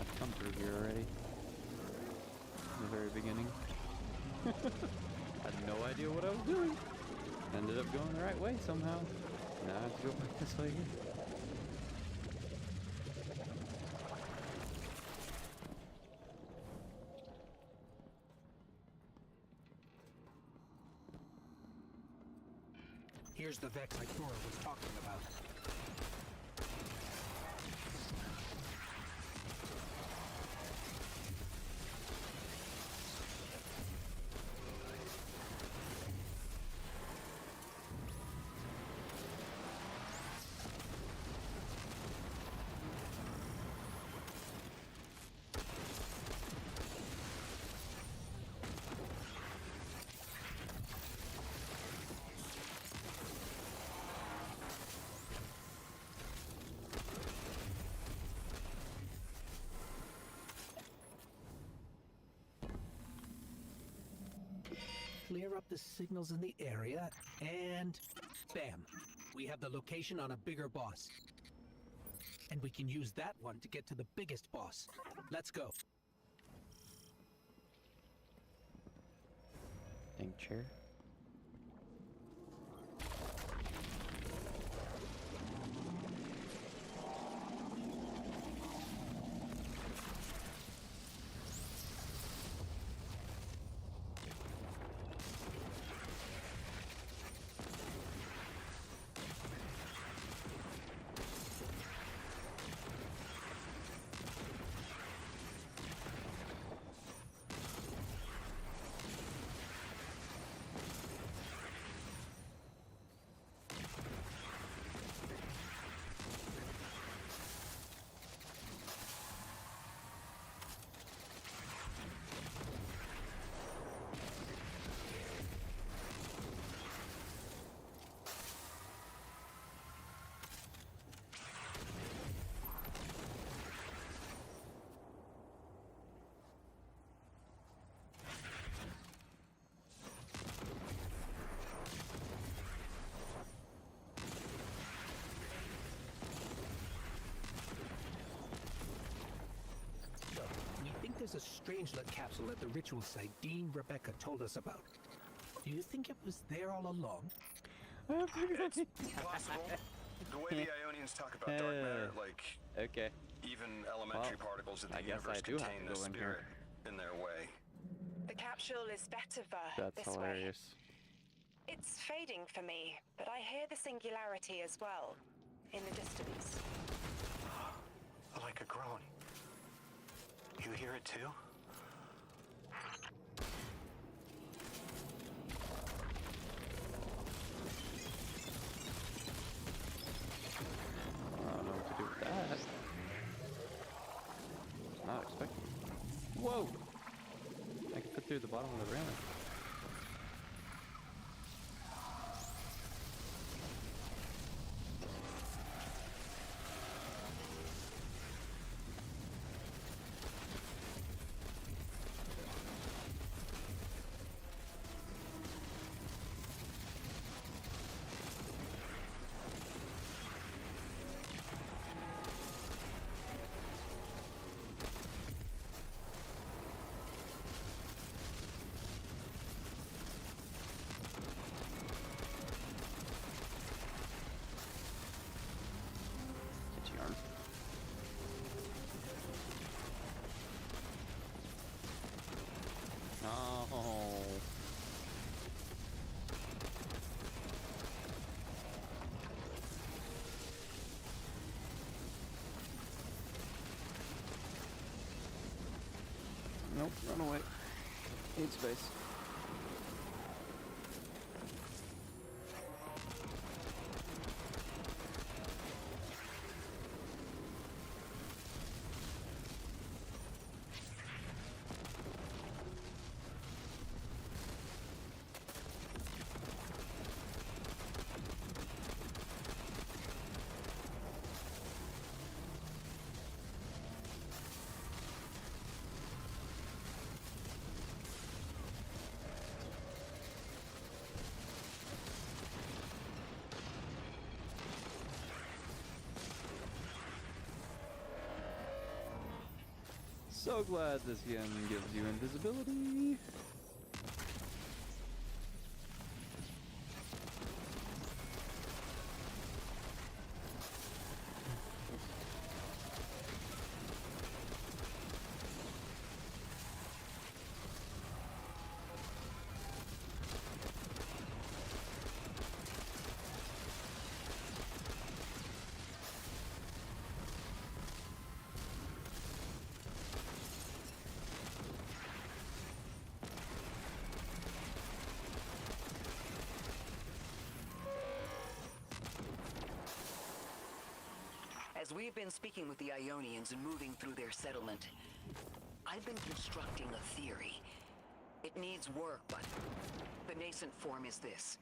Speaker 1: I've come through here already. In the very beginning. Had no idea what I was doing. Ended up going the right way somehow. Now I have to go back this way again.
Speaker 4: Here's the Vex Ikora was talking about. Clear up the signals in the area, and bam! We have the location on a bigger boss. And we can use that one to get to the biggest boss. Let's go.
Speaker 1: Dang chair.
Speaker 4: There's a Strangelet capsule at the ritual site Dean Rebecca told us about. Do you think it was there all along?
Speaker 2: It's possible. The way the Ionians talk about dark matter, like
Speaker 1: Okay.
Speaker 2: even elementary
Speaker 1: Well,
Speaker 2: particles in
Speaker 1: I
Speaker 2: the
Speaker 1: guess
Speaker 2: universe
Speaker 1: I do have
Speaker 2: contain
Speaker 1: to
Speaker 2: the
Speaker 1: go in
Speaker 2: spirit
Speaker 1: here.
Speaker 2: in their way.
Speaker 5: The capsule is vetiver
Speaker 1: That's
Speaker 5: this
Speaker 1: hilarious.
Speaker 5: way. It's fading for me, but I hear the singularity as well, in the distance.
Speaker 2: Like a groan. You hear it too?
Speaker 1: I don't know what to do with that. Was not expecting. Whoa! I can fit through the bottom of the railing. Get your arm. No. Nope, run away. Need space. So glad this game gives you invisibility.
Speaker 3: As we've been speaking with the Ionians and moving through their settlement, I've been constructing a theory. It needs work, but the nascent form is this.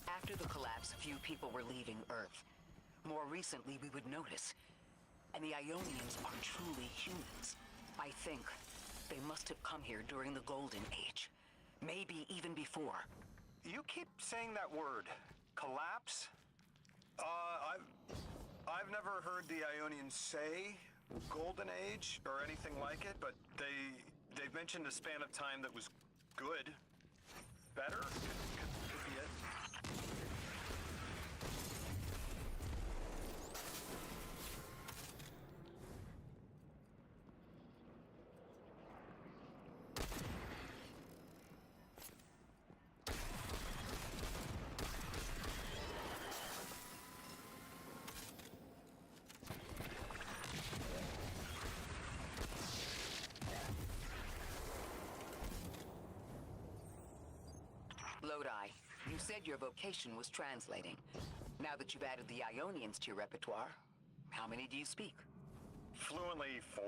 Speaker 3: After the collapse, few people were leaving Earth. More recently, we would notice. And the Ionians are truly humans. I think they must have come here during the Golden Age. Maybe even before.
Speaker 2: You keep saying that word, collapse. I've never heard the Ionians say Golden Age or anything like it, but they've mentioned a span of time that was good, better. Could be it.
Speaker 3: Lodi, you said your vocation was translating. Now that you've added the Ionians to your repertoire, how many do you speak?
Speaker 2: Fluently 4,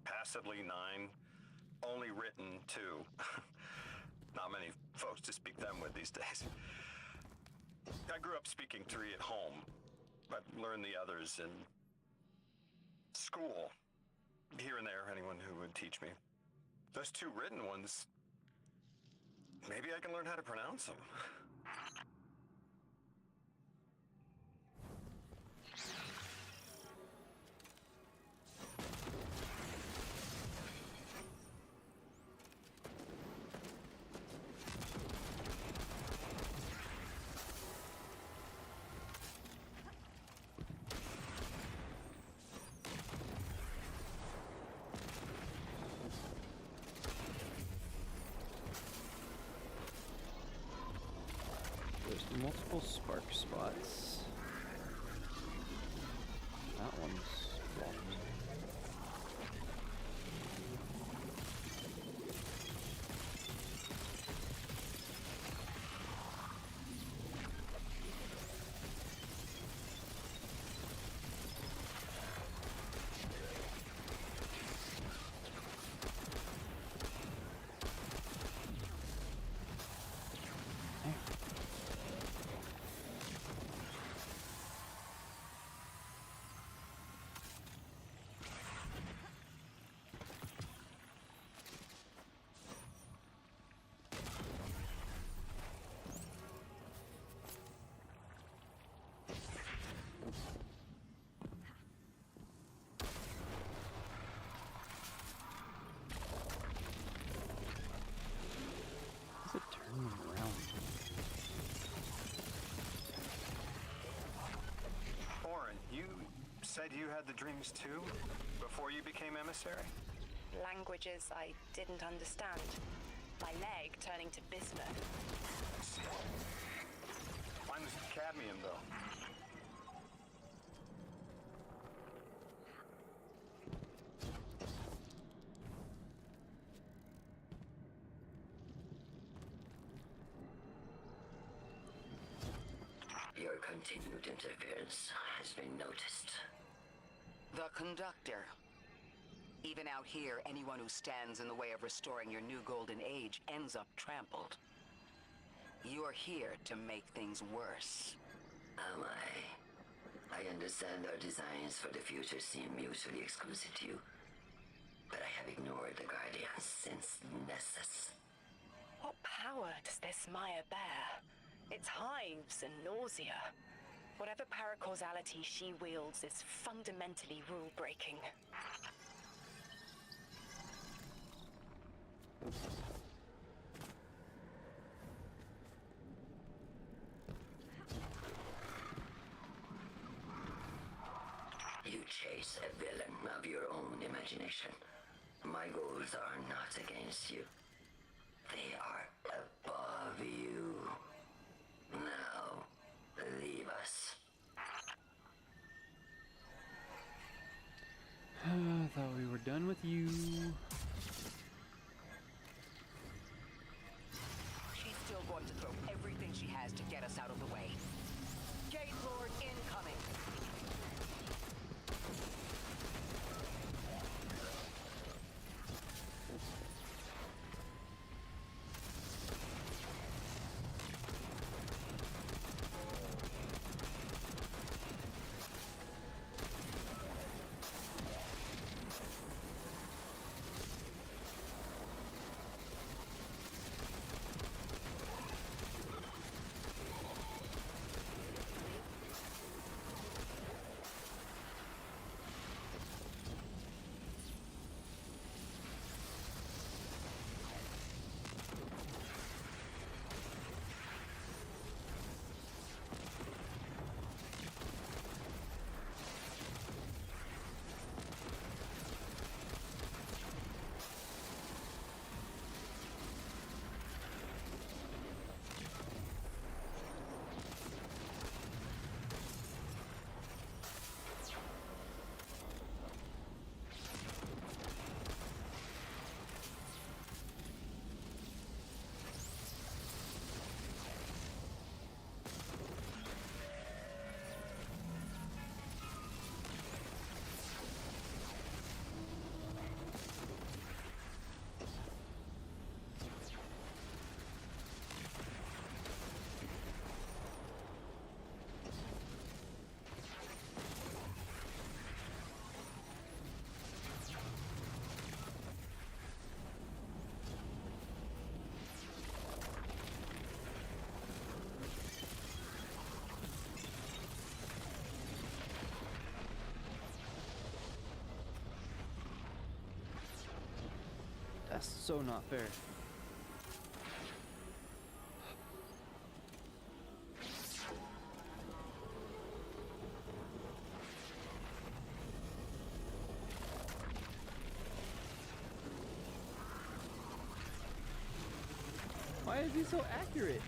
Speaker 2: passively 9, only written 2. Not many folks to speak them with these days. I grew up speaking 3 at home, but learned the others in school. Here and there, anyone who would teach me. Those 2 written ones, maybe I can learn how to pronounce them.
Speaker 1: multiple spark spots. That one's blocked. Does it turn them around?
Speaker 2: Orin, you said you had the dreams too before you became emissary?
Speaker 5: Languages I didn't understand. My leg turning to bismuth.
Speaker 2: Mine was cadmium, though.
Speaker 6: Your continued interference has been noticed.
Speaker 3: The Conductor. Even out here, anyone who stands in the way of restoring your new golden age ends up trampled. You're here to make things worse.
Speaker 6: Am I? I understand our designs for the future seem mutually exclusive to you, but I have ignored the Guardians since Nessus.
Speaker 5: What power does this Maya bear? It's hives and nausea. Whatever paracausality she wields is fundamentally rule-breaking.
Speaker 6: You chase a villain of your own imagination. My goals are not against you. They are above you. Now, leave us.
Speaker 1: I thought we were done with you.
Speaker 3: She's still going to throw everything she has to get us out of the way. Gate Lord incoming!
Speaker 1: That's so not fair. Why is he so accurate?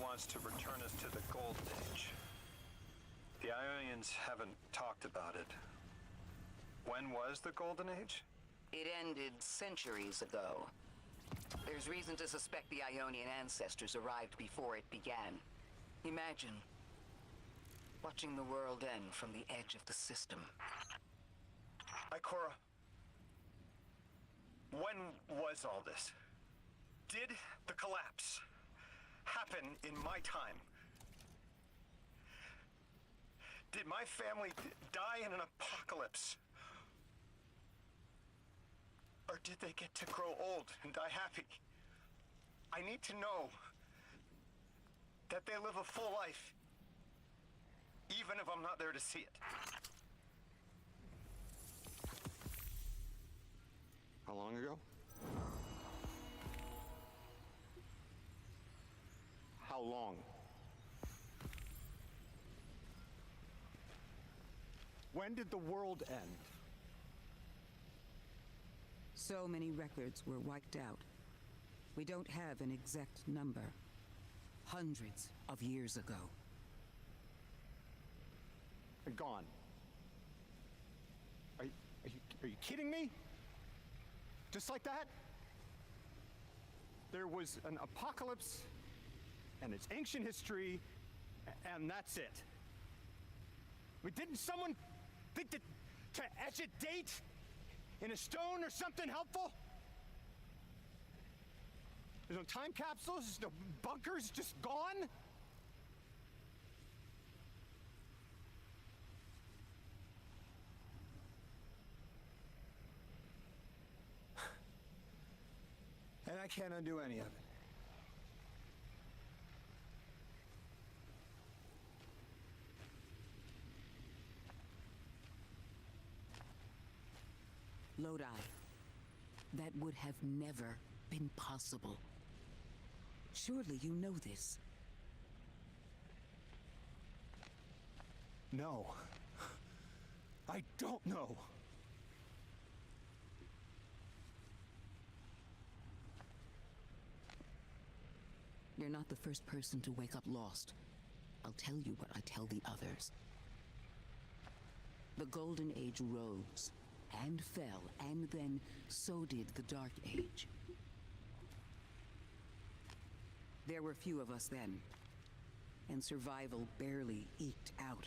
Speaker 2: wants to return us to the Golden Age. The Ionians haven't talked about it. When was the Golden Age?
Speaker 3: It ended centuries ago. There's reason to suspect the Ionian ancestors arrived before it began. Imagine watching the world end from the edge of the system.
Speaker 2: Ikora, when was all this? Did the collapse happen in my time? Did my family die in an apocalypse? Or did they get to grow old and die happy? I need to know that they live a full life, even if I'm not there to see it.
Speaker 7: How long ago? How long? When did the world end?
Speaker 8: So many records were wiped out. We don't have an exact number. Hundreds of years ago.
Speaker 7: They're gone. Are you kidding me? Just like that? There was an apocalypse, and it's ancient history, and that's it. I mean, didn't someone think that to etch a date in a stone or something helpful? There's no time capsules, there's no bunkers, just gone?
Speaker 9: And I can't undo any of it.
Speaker 8: Lodi. That would have never been possible. Surely you know this.
Speaker 9: No. I don't know.
Speaker 8: You're not the first person to wake up lost. I'll tell you what I tell the others. The Golden Age rose and fell, and then so did the Dark Age. There were few of us then, and survival barely eked out.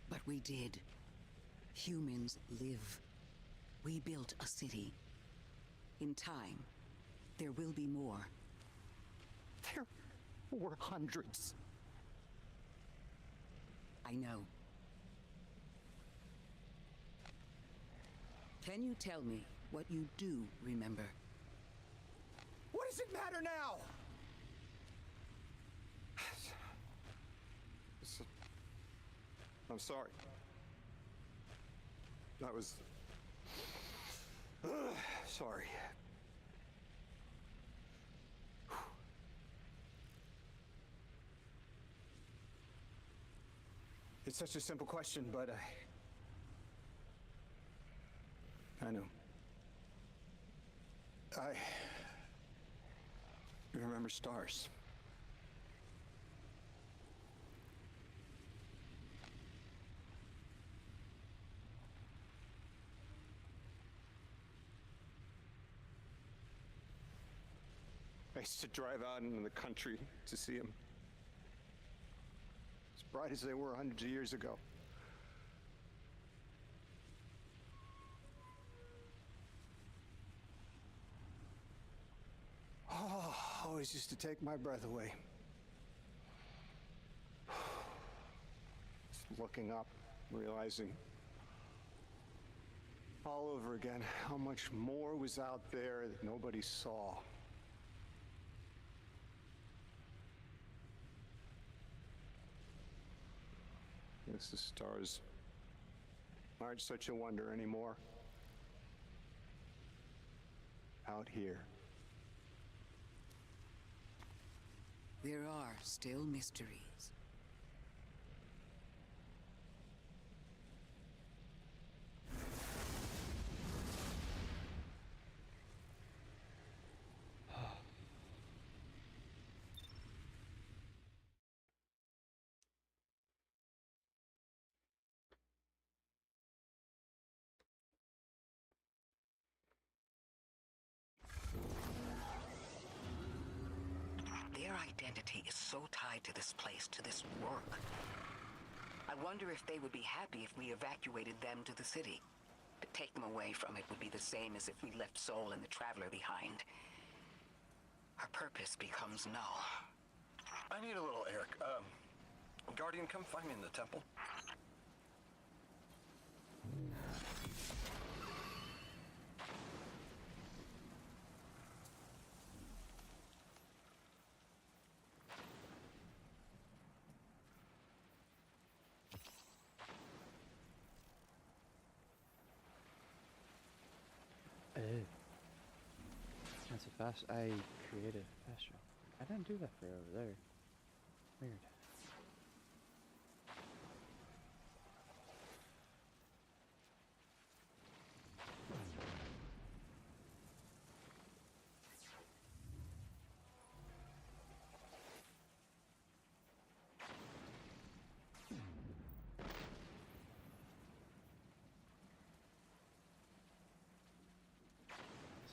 Speaker 8: But we did. Humans live. We built a city. In time, there will be more.
Speaker 7: There were hundreds.
Speaker 8: I know. Can you tell me what you do remember?
Speaker 9: What does it matter now?
Speaker 7: I'm sorry. That was... sorry.
Speaker 9: It's such a simple question, but I know. I remember stars.
Speaker 7: I used to drive out into the country to see them. As bright as they were hundreds of years ago.
Speaker 9: Oh, always used to take my breath away.
Speaker 7: Just looking up, realizing all over again how much more was out there that nobody saw. Guess the stars aren't such a wonder anymore. Out here.
Speaker 8: There are still mysteries.
Speaker 3: is so tied to this place, to this work. I wonder if they would be happy if we evacuated them to the city. To take them away from it would be the same as if we left Soul and the Traveler behind. Our purpose becomes null.
Speaker 2: I need a little air. Guardian, come find me in the temple.
Speaker 1: That's a fast. I created a fast travel. I didn't do that for over there. Weird.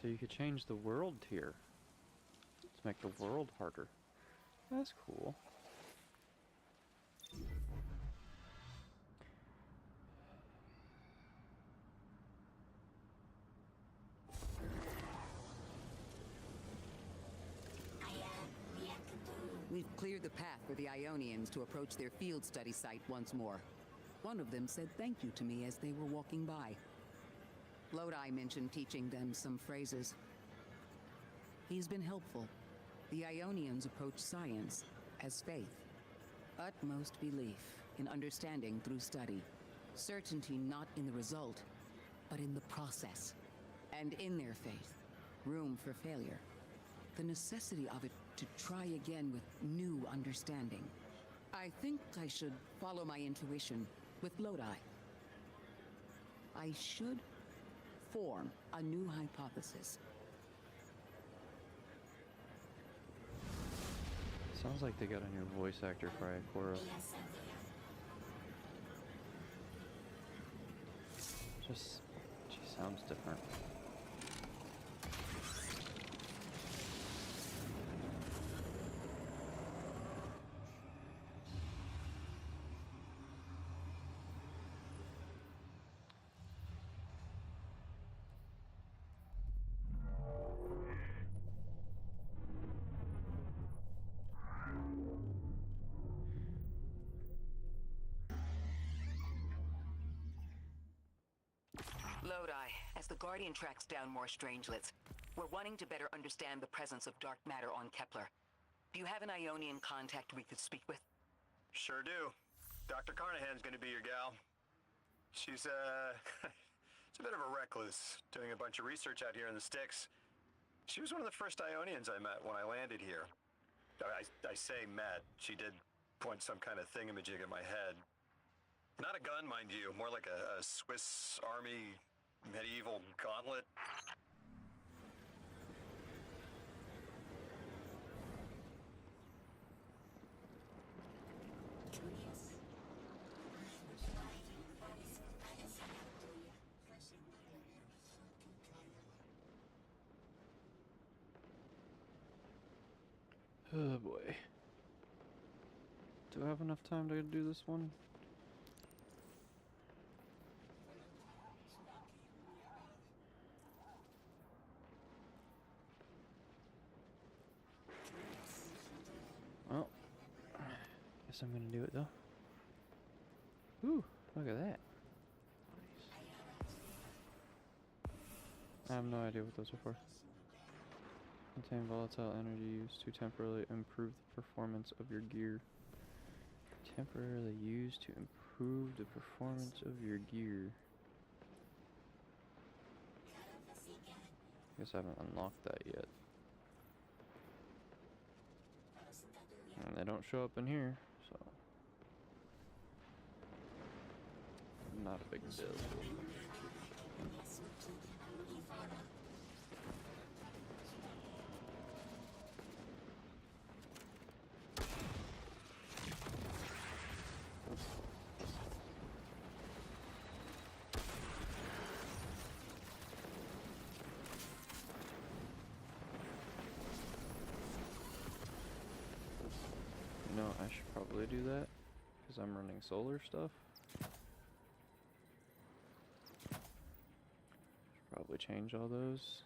Speaker 1: So you could change the world tier to make the world harder. That's cool.
Speaker 8: We've cleared the path for the Ionians to approach their field study site once more. One of them said thank you to me as they were walking by. Lodi mentioned teaching them some phrases. He's been helpful. The Ionians approach science as faith. Utmost belief in understanding through study. Certainty not in the result, but in the process. And in their faith, room for failure. The necessity of it to try again with new understanding. I think I should follow my intuition with Lodi. I should form a new hypothesis.
Speaker 1: Sounds like they got a new voice actor for Ikora. Just, she sounds different.
Speaker 3: Lodi, as the Guardian tracks down more strangelets, we're wanting to better understand the presence of dark matter on Kepler. Do you have an Ionian contact we could speak with?
Speaker 2: Sure do. Dr. Carnahan's gonna be your gal. She's, she's a bit of a recluse, doing a bunch of research out here in the sticks. She was one of the first Ionians I met when I landed here. I say met. She did point some kind of thingamajig at my head. Not a gun, mind you, more like a Swiss Army medieval gauntlet.
Speaker 1: Oh boy. Do I have enough time to do this one? Well, guess I'm gonna do it though. Ooh, look at that. Nice. I have no idea what those are for. Contain volatile energy used to temporarily improve the performance of your gear. Temporarily used to improve the performance of your gear. Guess I haven't unlocked that yet. And they don't show up in here, so not a big deal. I should probably do that because I'm running solar stuff. Should probably change all those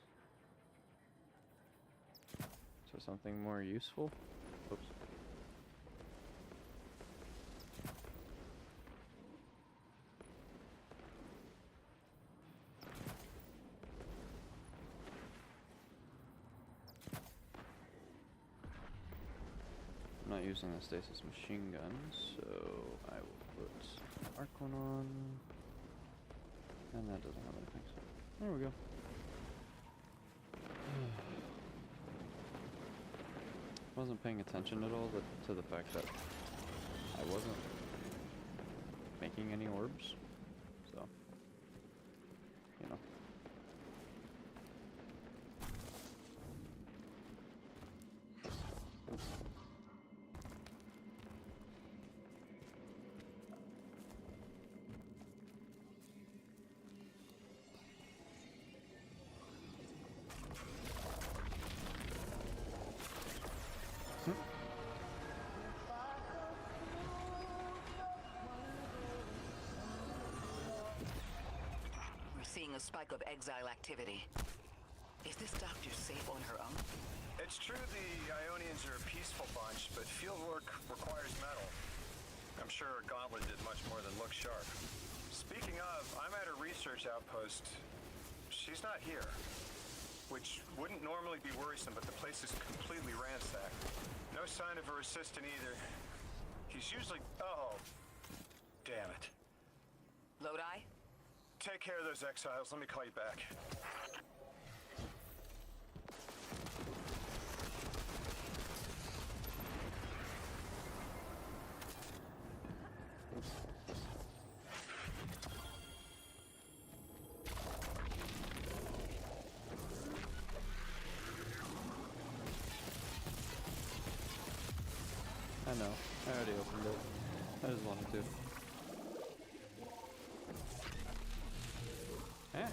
Speaker 1: to something more useful. Oops. I'm not using the stasis machine gun, so I will put an arc one on. And that doesn't have anything, so there we go. Wasn't paying attention at all to the fact that I wasn't making any orbs, so, you know.
Speaker 3: We're seeing a spike of exile activity. Is this doctor safe on her own?
Speaker 2: It's true the Ionians are a peaceful bunch, but fieldwork requires metal. I'm sure Gauntlet did much more than look sharp. Speaking of, I'm at a research outpost. She's not here, which wouldn't normally be worrisome, but the place is completely ransacked. No sign of her assistant either. He's usually... Oh, damn it.
Speaker 3: Lodi?
Speaker 2: Take care of those exiles. Let me call you back.
Speaker 1: I know. I already opened it. I just wanted to. Eh?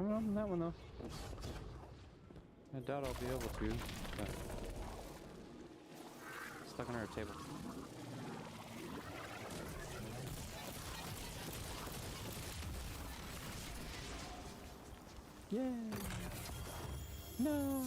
Speaker 1: I'm gonna open that one though. I doubt I'll be able to, but it's stuck on our table. Yay! No!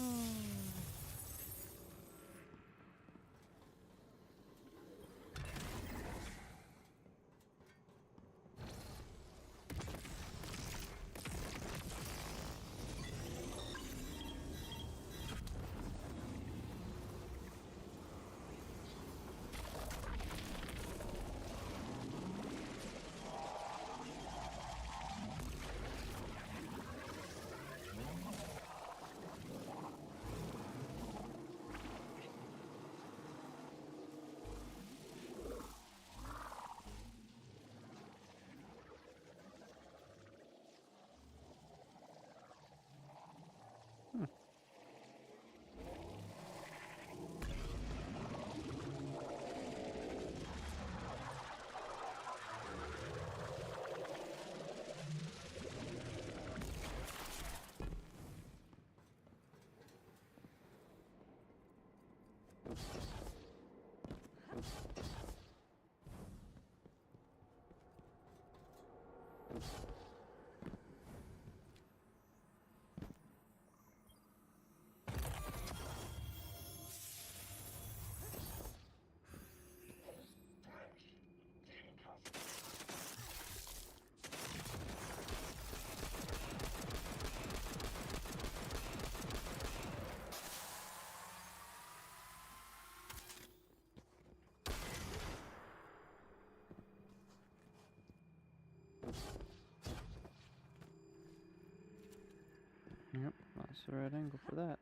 Speaker 1: Yep, that's the right angle for that.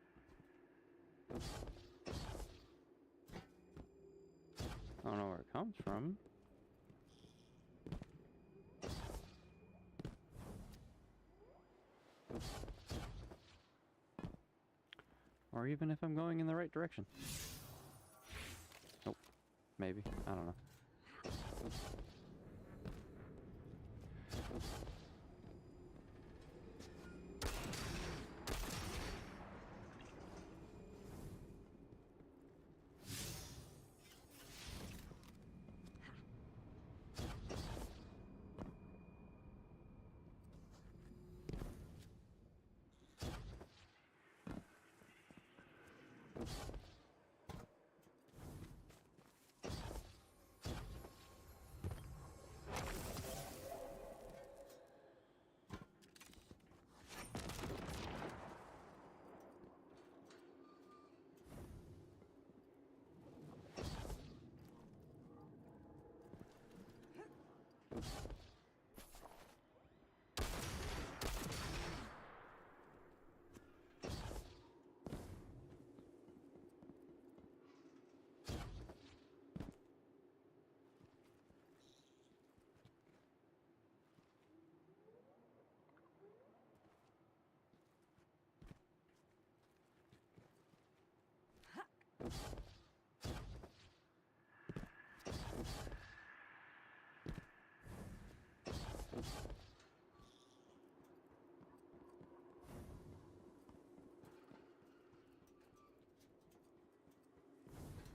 Speaker 1: I don't know where it comes from. Or even if I'm going in the right direction. Nope. Maybe. I don't know.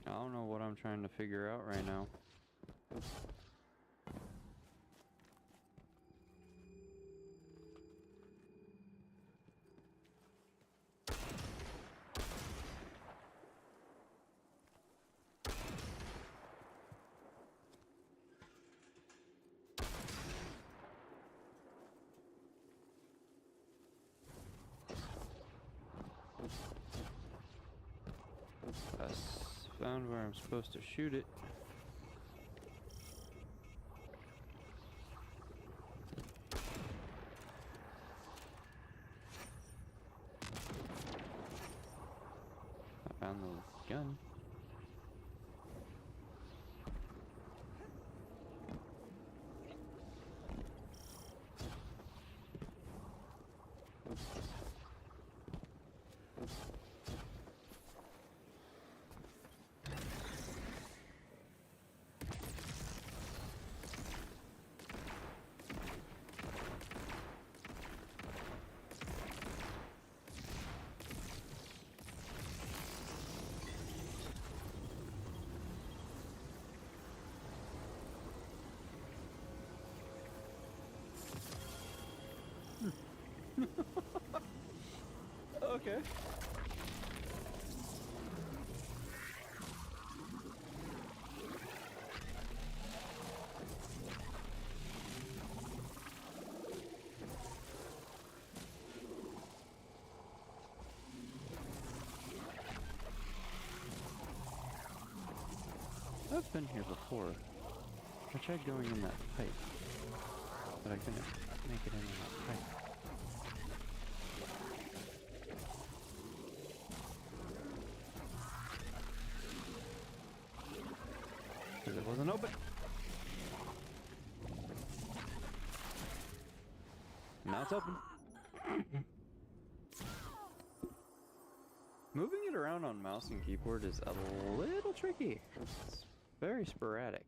Speaker 1: I don't know what I'm trying to figure out right now. I found where I'm supposed to shoot it. I found the gun. Okay. I've been here before. I tried going in that pipe, but I couldn't make it in that pipe. Because it wasn't open. Now it's open. Moving it around on mouse and keyboard is a little tricky. It's very sporadic.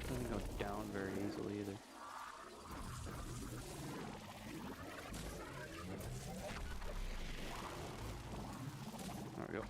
Speaker 1: Doesn't go down very easily either. There we go.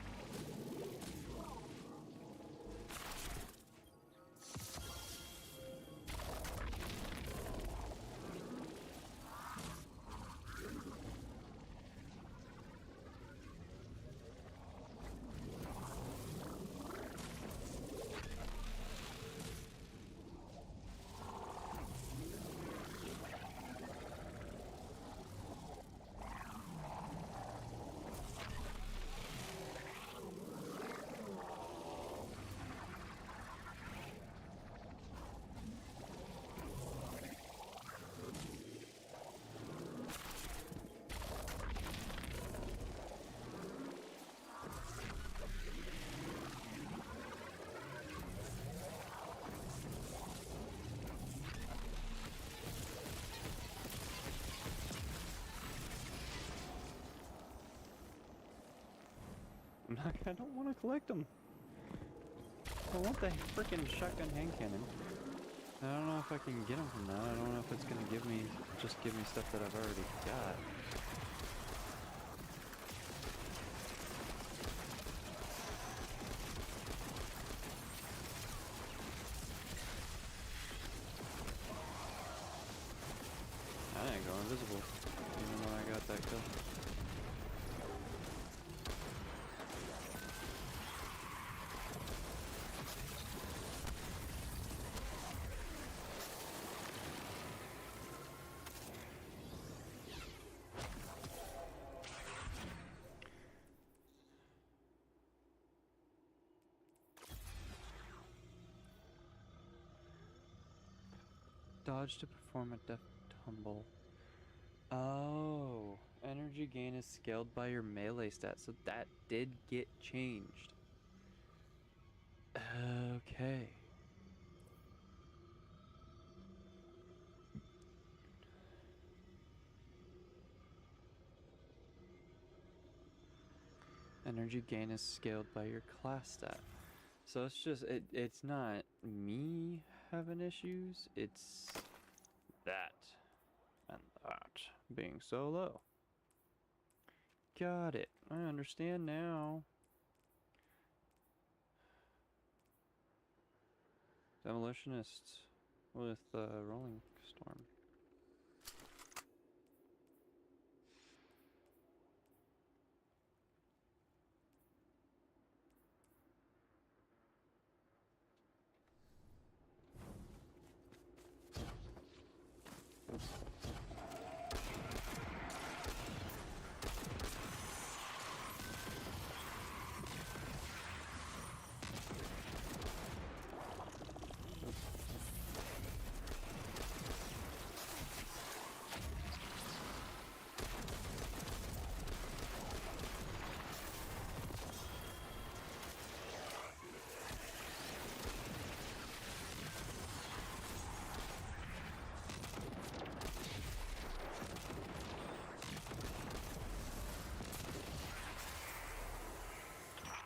Speaker 1: I don't want to collect them. I want the freaking shotgun hand cannon. I don't know if I can get them from that. I don't know if it's gonna give me stuff that I've already got. I didn't go invisible, even though I got that kill. Dodge to perform a deft tumble. Oh, energy gain is scaled by your melee stat, so that did get changed. Okay. Energy gain is scaled by your class stat. So it's just, it's not me having issues, it's that and that being so low. Got it. I understand now. Demolitionists with Rolling Storm.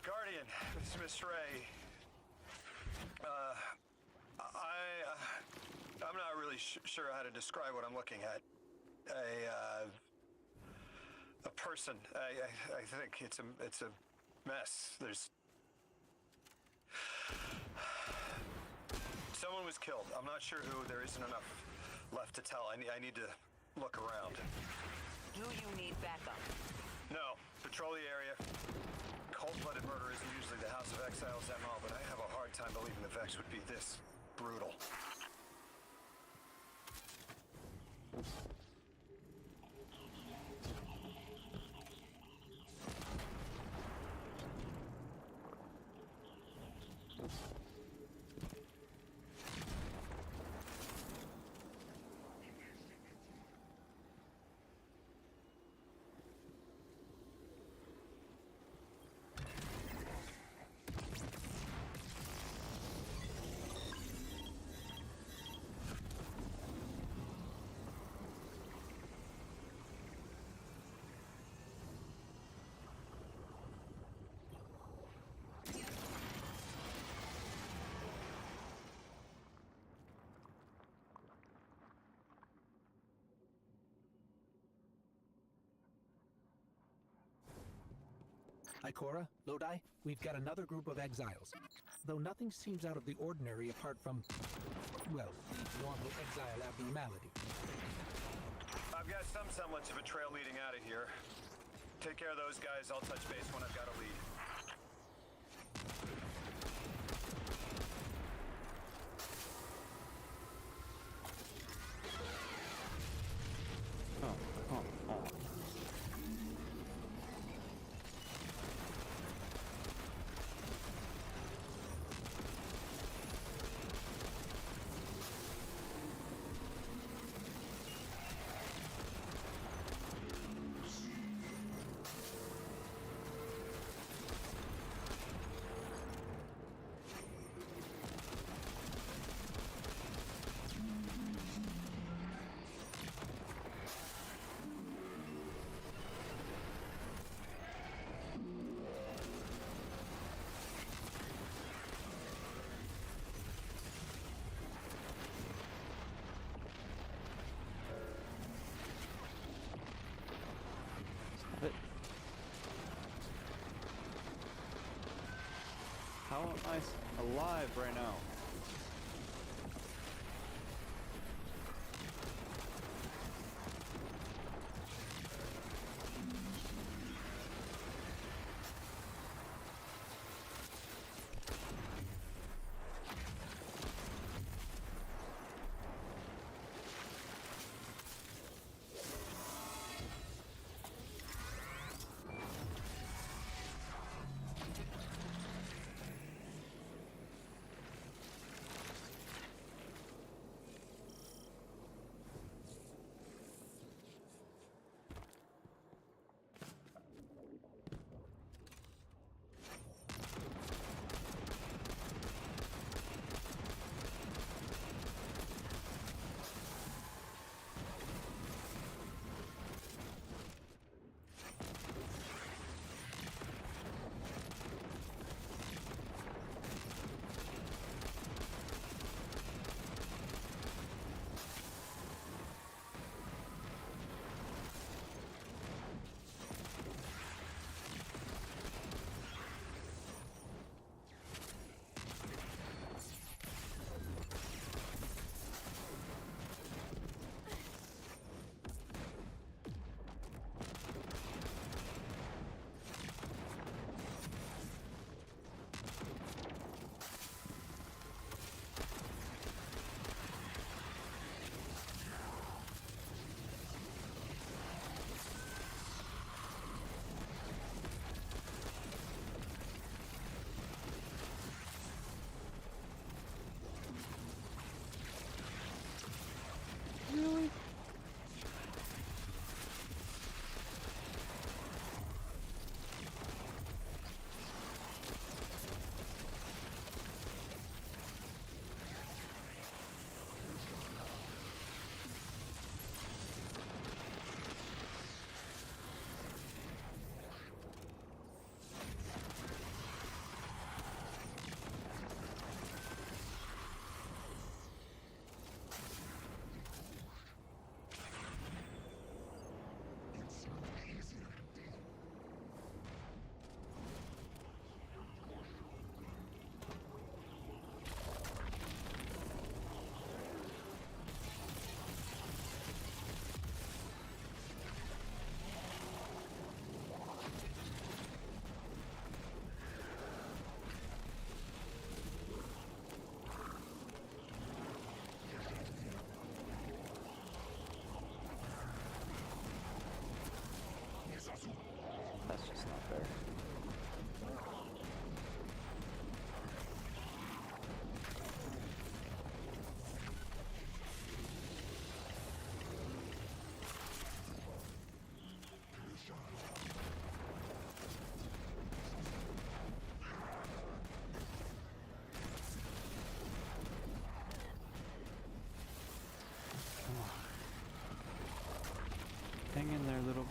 Speaker 2: Guardian, this is Miss Ray. I'm not really sure how to describe what I'm looking at. A person. I think it's a mess. There's someone was killed. I'm not sure who. There isn't enough left to tell. I need to look around.
Speaker 3: Do you need backup?
Speaker 2: No. Patrol the area. Cold-blooded murder isn't usually the House of Exiles' MO, but I have a hard time believing the Vex would be this brutal.
Speaker 4: Ikora, Lodi, we've got another group of exiles. Though nothing seems out of the ordinary apart from, well, the normal exile abnormality.
Speaker 2: I've got some semblance of a trail leading out of here. Take care of those guys. I'll touch base when I've got a lead.
Speaker 1: How am I alive right now?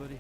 Speaker 1: buddy.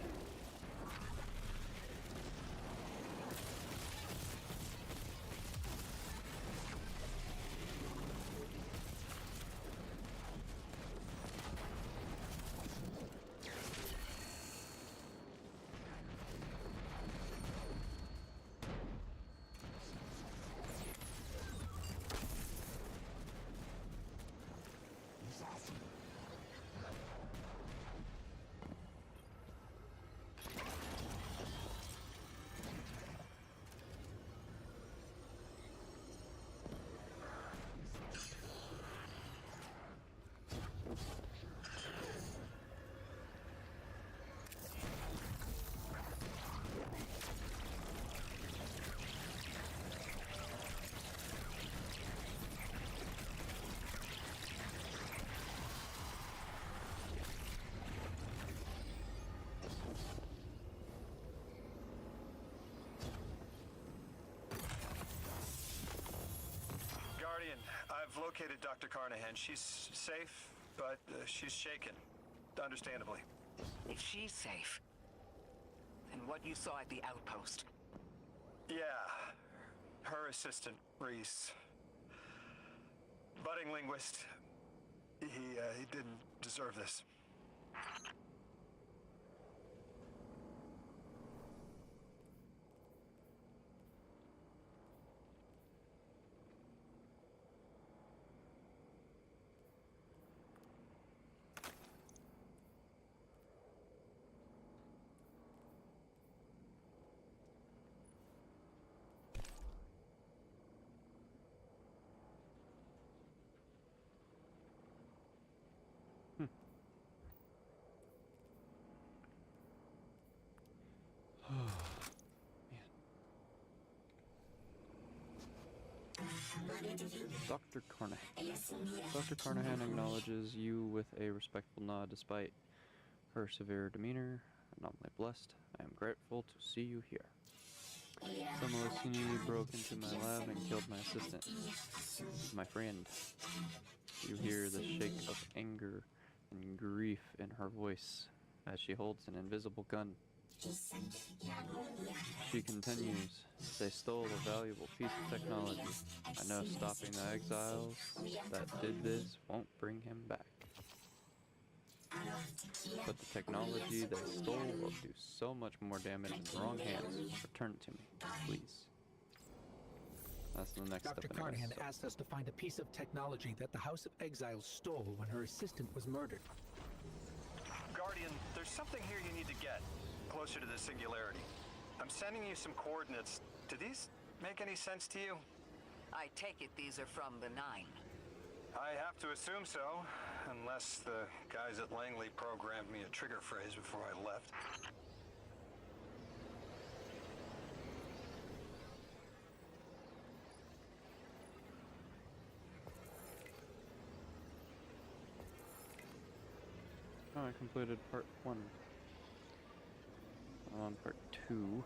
Speaker 2: Guardian, I've located Dr. Carnahan. She's safe, but she's shaken. Understandably.
Speaker 3: If she's safe, then what you saw at the outpost.
Speaker 2: Yeah. Her assistant, Reese. Budding linguist. He didn't deserve this.
Speaker 1: Dr. Carnahan. Dr. Carnahan acknowledges you with a respectful nod despite her severe demeanor. Anomaly blessed. I am grateful to see you here. Some Olasini broke into my lab and killed my assistant. My friend. You hear the shake of anger and grief in her voice as she holds an invisible gun. She continues, they stole a valuable piece of technology. I know stopping the exiles that did this won't bring him back. But the technology they stole will do so much more damage in the wrong hands. Return it to me, please. That's the next
Speaker 4: Dr.
Speaker 1: step in
Speaker 4: Carnahan
Speaker 1: this.
Speaker 4: asked us to find a piece of technology that the House of Exiles stole when her assistant was murdered.
Speaker 2: Guardian, there's something here you need to get. Closer to the singularity. I'm sending you some coordinates. Do these make any sense to you?
Speaker 3: I take it these are from the Nine.
Speaker 2: I have to assume so, unless the guys at Langley programmed me a trigger phrase before I left.
Speaker 1: Oh, I completed part 1. I'm on part 2.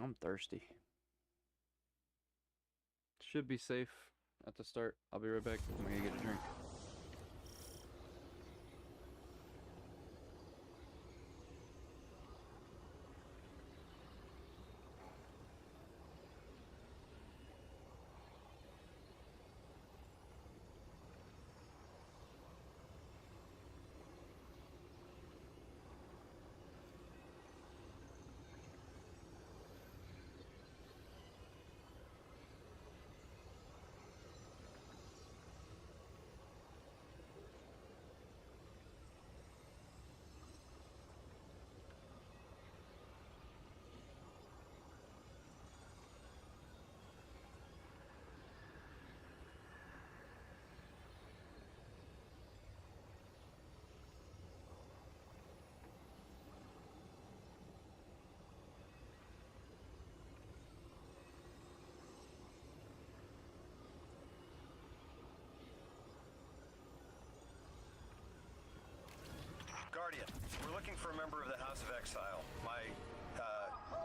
Speaker 1: I'm thirsty. Should be safe at the start. I'll be right back. I'm gonna get a drink.
Speaker 2: a member of the House of Exile. My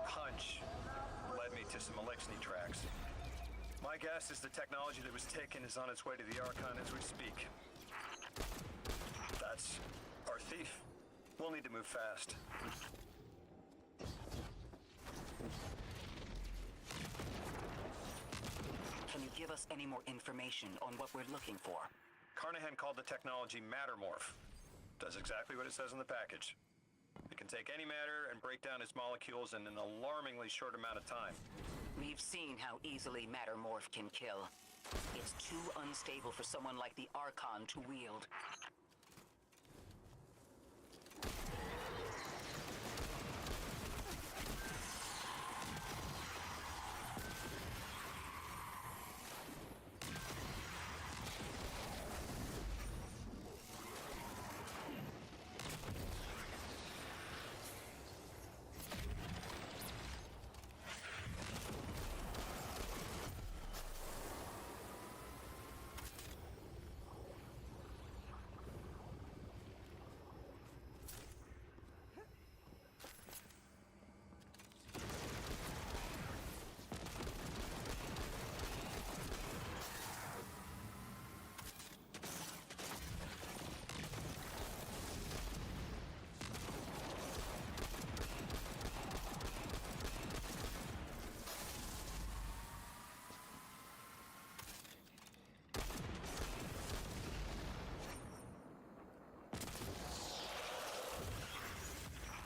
Speaker 2: hunch led me to some Elixni tracks. My guess is the technology that was taken is on its way to the Archon as we speak. That's our thief. We'll need to move fast.
Speaker 3: Can you give us any more information on what we're looking for?
Speaker 2: Carnahan called the technology Mattermorph. Does exactly what it says in the package. It can take any matter and break down its molecules in an alarmingly short amount of time.
Speaker 3: We've seen how easily Mattermorph can kill. It's too unstable for someone like the Archon to wield.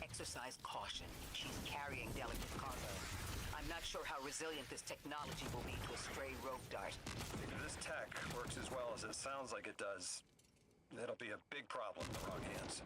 Speaker 3: Exercise caution. She's carrying delicate cargo. I'm not sure how resilient this technology will be to a stray rogue dart.
Speaker 2: If this tech works as well as it sounds like it does, it'll be a big problem in the wrong hands.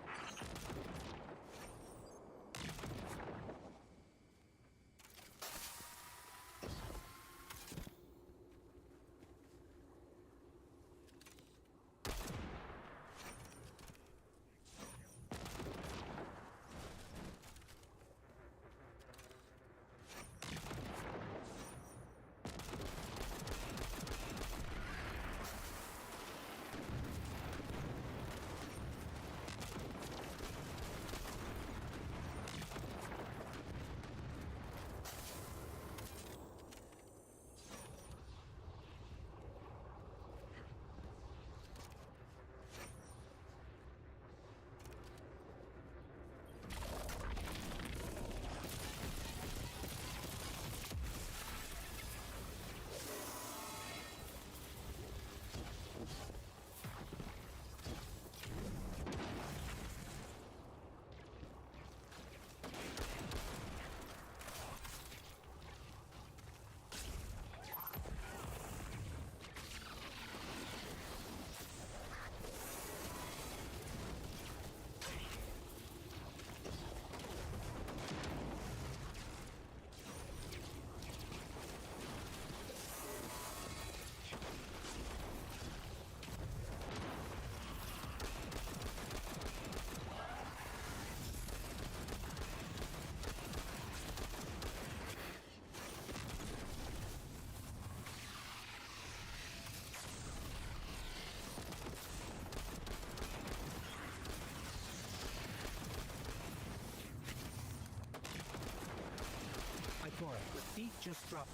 Speaker 4: Ikora, the thief just dropped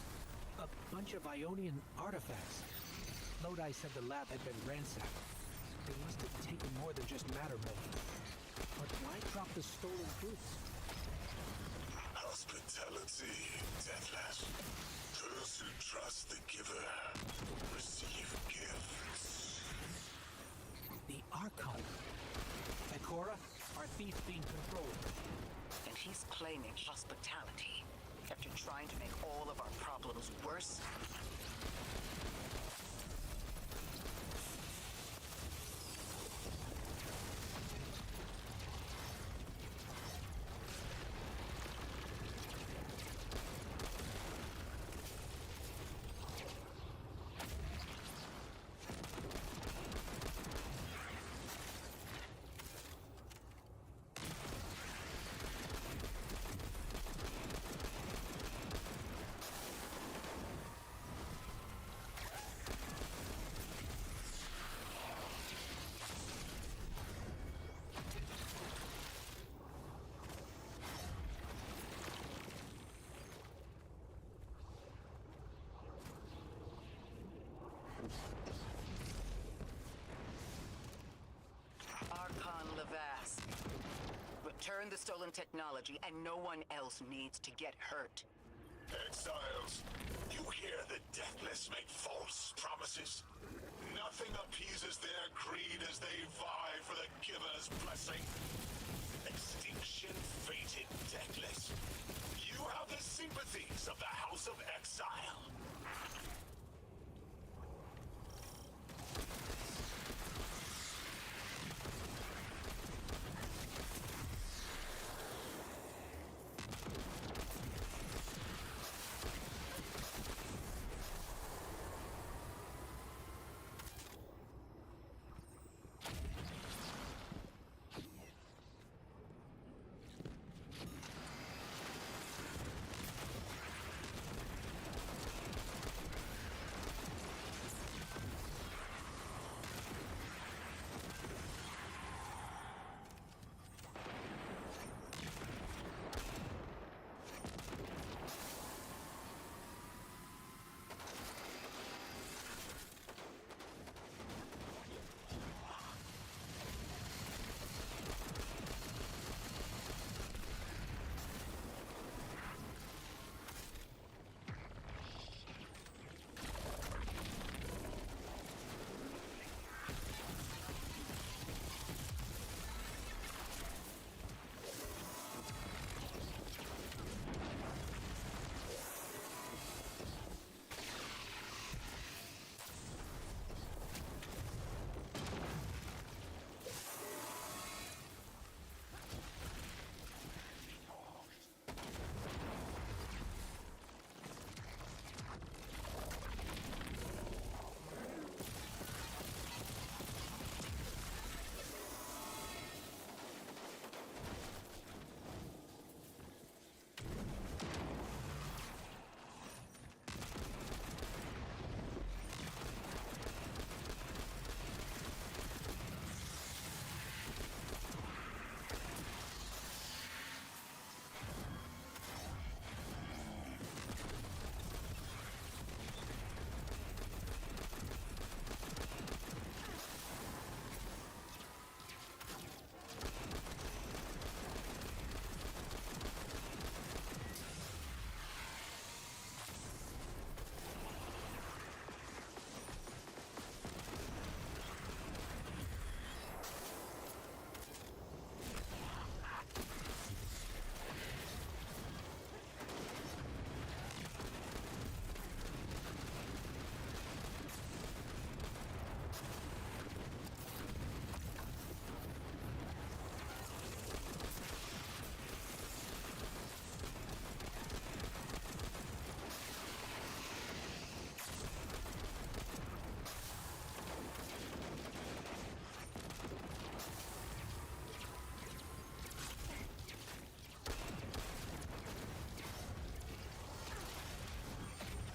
Speaker 4: a bunch of Ionian artifacts. Lodi said the lab had been ransacked. They must have taken more than just Mattermorph. But why drop the stolen goods?
Speaker 10: Hospitality, Deathlash. Those who trust the giver receive gifts.
Speaker 4: The Archon. Ikora, our thief's being controlled.
Speaker 3: And he's claiming hospitality after trying to make all of our problems worse. Return the stolen technology, and no one else needs to get hurt.
Speaker 10: Exiles, you hear the Deathless make false promises? Nothing appeases their greed as they vie for the Giver's blessing. Extinction fated Deathless. You have the sympathies of the House of Exile.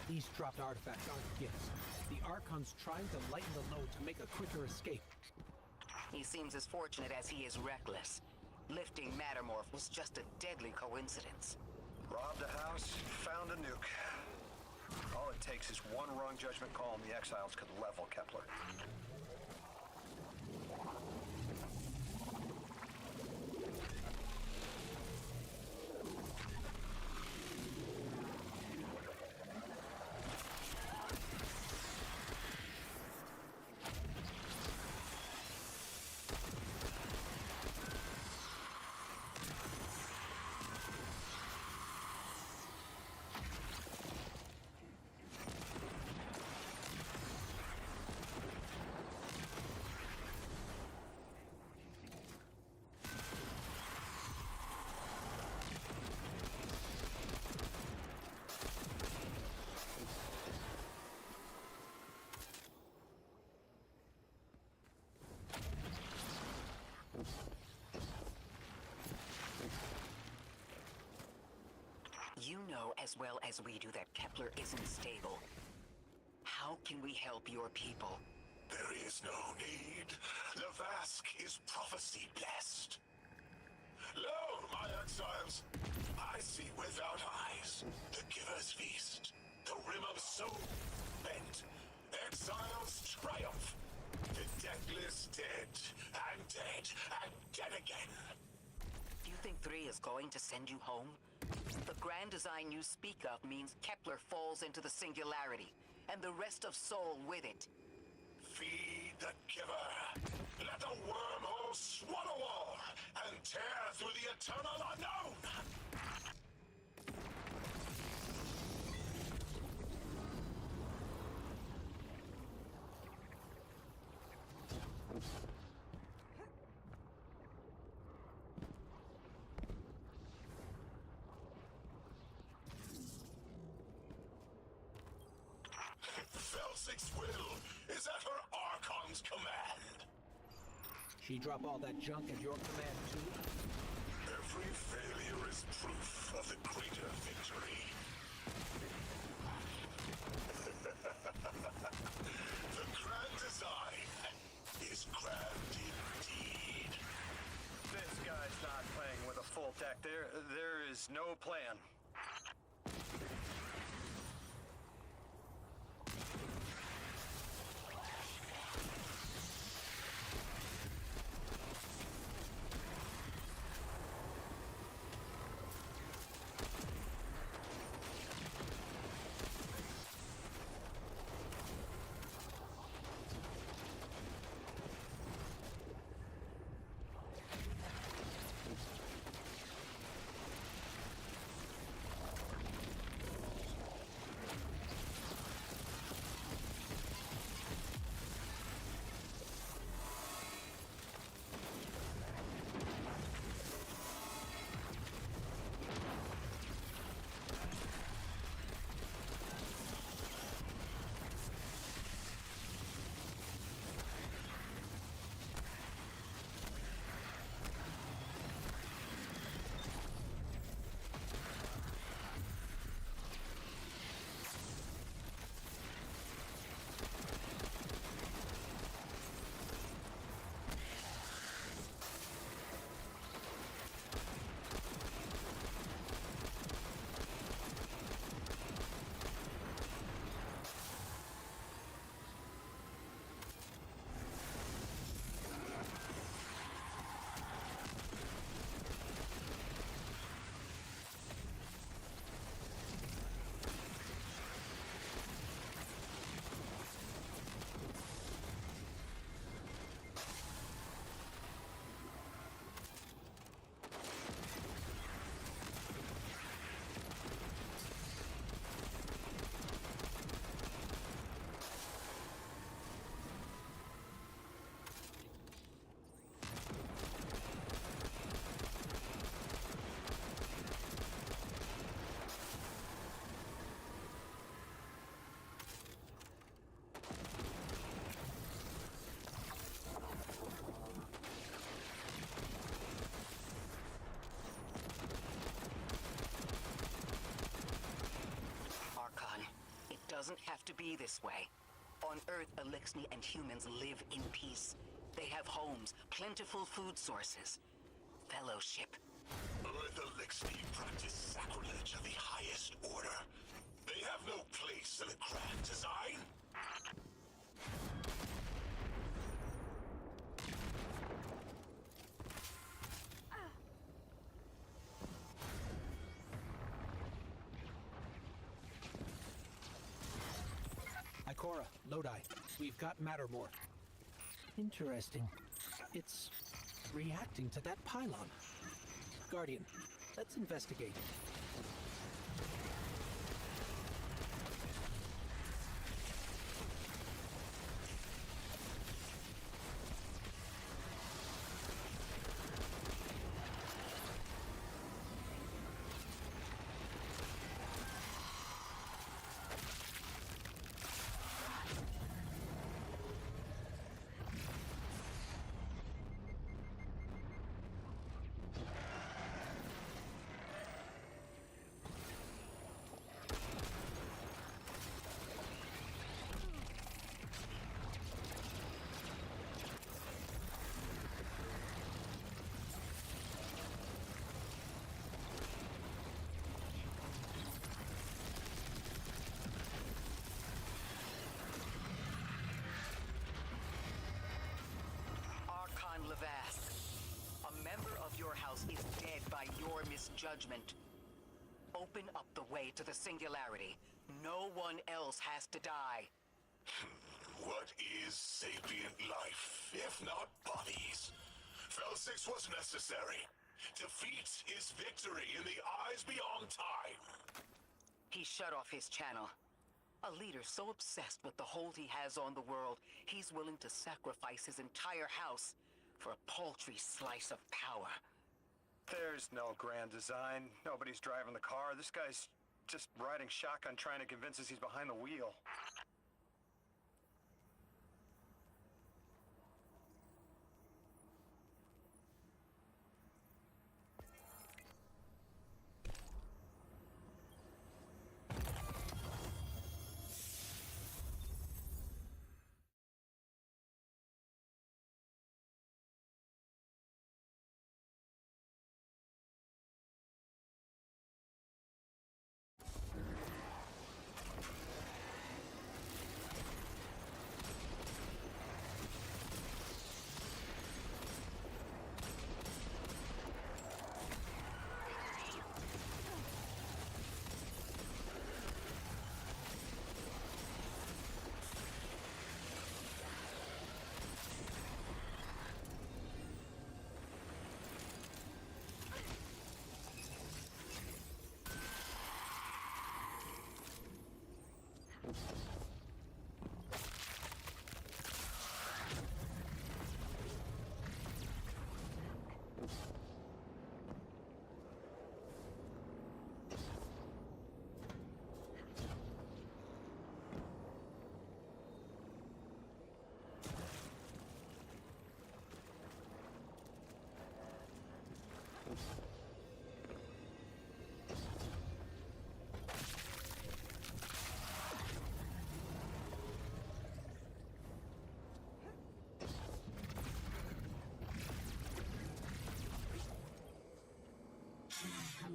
Speaker 4: These dropped artifacts aren't gifts. The Archon's trying to lighten the load to make a quicker escape.
Speaker 3: He seems as fortunate as he is reckless. Lifting Mattermorph was just a deadly coincidence.
Speaker 2: Robbed a house, found a nuke. All it takes is one wrong judgment call and the Exiles could level Kepler.
Speaker 3: You know as well as we do that Kepler isn't stable. How can we help your people?
Speaker 10: There is no need. The Vask is prophecy blessed. Lo, my exiles, I see without eyes the Giver's feast. The rim of soul bent. Exiles triumph. The deathless dead, and dead, and dead again.
Speaker 3: Do you 3 is going to send you home? The grand design you speak of means Kepler falls into the singularity, and the rest of Sol with it.
Speaker 10: Feed the giver. Let the wormhole swallow all and tear through the eternal unknown. Felsic's will is at her Archon's command.
Speaker 4: She drop all that junk at your command, too?
Speaker 10: Every failure is proof of the greater victory. The grand design is grand indeed.
Speaker 2: This guy's not playing with a full deck. There is no plan.
Speaker 3: Doesn't have to be this way. On Earth, Eliksni and humans live in peace. They have homes, plentiful food sources, fellowship.
Speaker 10: Earth Eliksni practice sacrilege of the highest order. They have no place in the grand design.
Speaker 4: Ikora, Lodi, we've got Mattermore. Interesting. It's reacting to that pylon. Guardian, let's investigate.
Speaker 3: pass judgment. Open up the way to the Singularity. No one else has to die.
Speaker 10: What is sapient life, if not bodies? Felsix was necessary. Defeat is victory in the eyes beyond time.
Speaker 3: He shut off his channel. A leader so obsessed with the hold he has on the world, he's willing to sacrifice his entire house for a paltry slice of power.
Speaker 2: There's no grand design. Nobody's driving the car. This guy's just riding shotgun trying to convince us he's behind the wheel.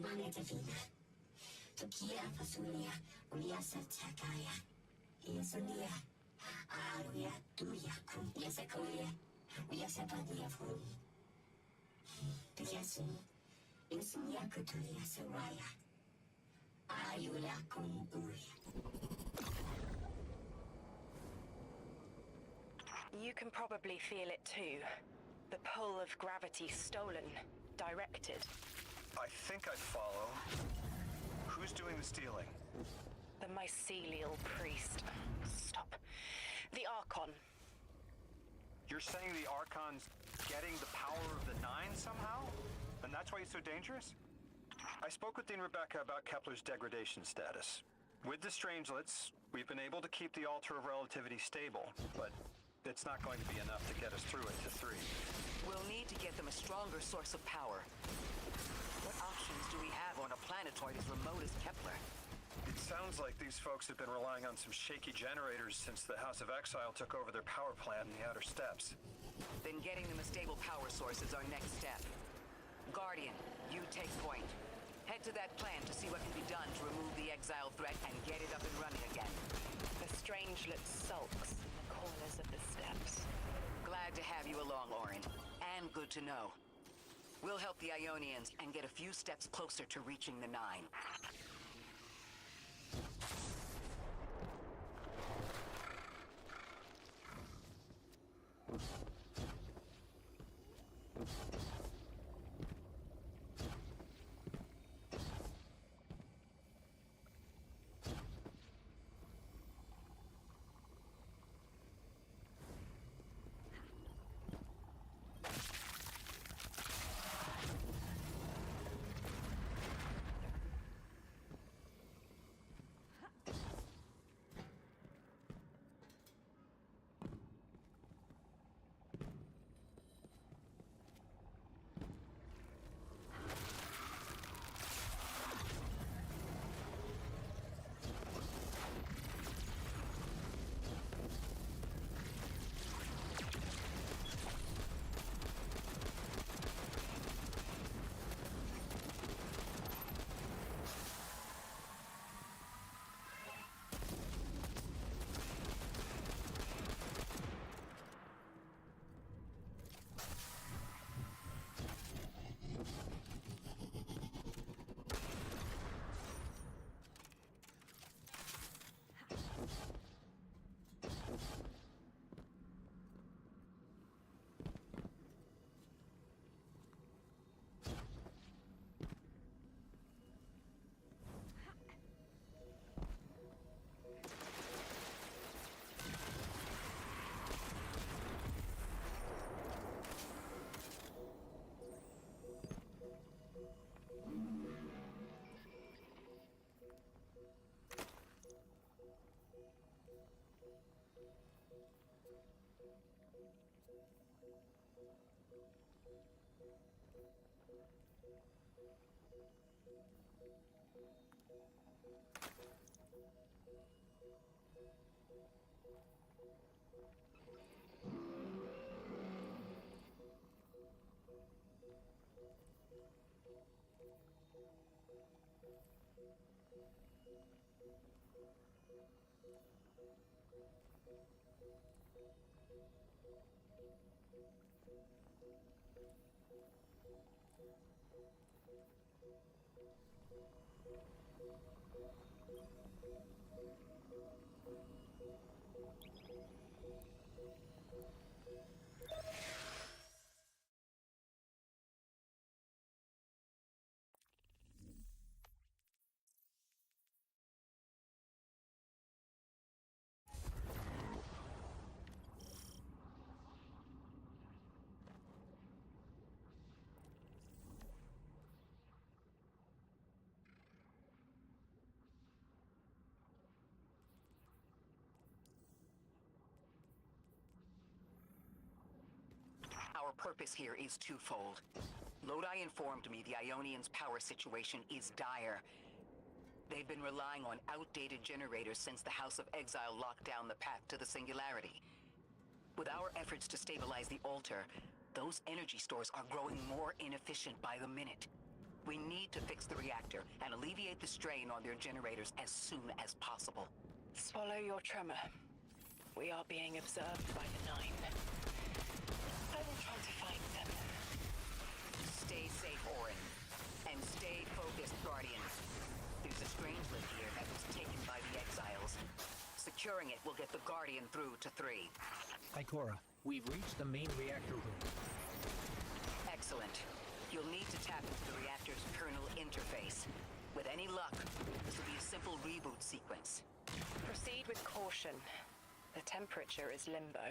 Speaker 6: Manetavina. Tokia Fasulia, Ulia Satakaya. Isulia. Aruya Tuya Kum Yasakoya. Uyasapadia Fun. Piasu. Insuya Kutuya Saraya. Ayula Kum Uya.
Speaker 5: You can probably feel it too. The pull of gravity stolen, directed.
Speaker 2: I think I follow. Who's doing the stealing?
Speaker 5: The mycelial priest. Stop. The Archon.
Speaker 2: You're saying the Archon's getting the power of the Nine somehow? And that's why he's so dangerous? I spoke with Dean Rebecca about Kepler's degradation status. With the Strangelets, we've been able to keep the Altar of Relativity stable, but it's not going to be enough to get us through it to 3.
Speaker 3: We'll need to get them a stronger source of power. What options do we have on a planetoid as remote as Kepler?
Speaker 2: It sounds like these folks have been relying on some shaky generators since the House of Exile took over their power plant in the Outer Steppes.
Speaker 3: Then getting them a stable power source is our next step. Guardian, you take point. Head to that plan to see what can be done to remove the exile threat and get it up and running again.
Speaker 5: The Strangelet sulks in the corners of the steppes.
Speaker 3: Glad to have you along, Orin. And good to know. We'll help the Ionians and get a few steps closer to reaching the Nine. Our purpose here is twofold. Lodi informed me the Ionians' power situation is dire. They've been relying on outdated generators since the House of Exile locked down the path to the Singularity. With our efforts to stabilize the altar, those energy stores are growing more inefficient by the minute. We need to fix the reactor and alleviate the strain on their generators as soon as possible.
Speaker 5: Swallow your tremor. We are being observed by the Nine. I will try to find them.
Speaker 3: Stay safe, Orin. And stay focused, Guardian. There's a strange lift here that was taken by the Exiles. Securing it will get the Guardian through to 3.
Speaker 4: Ikora, we've reached the main reactor room.
Speaker 3: Excellent. You'll need to tap into the reactor's kernel interface. With any luck, this will be a simple reboot sequence.
Speaker 5: Proceed with caution. The temperature is limbo.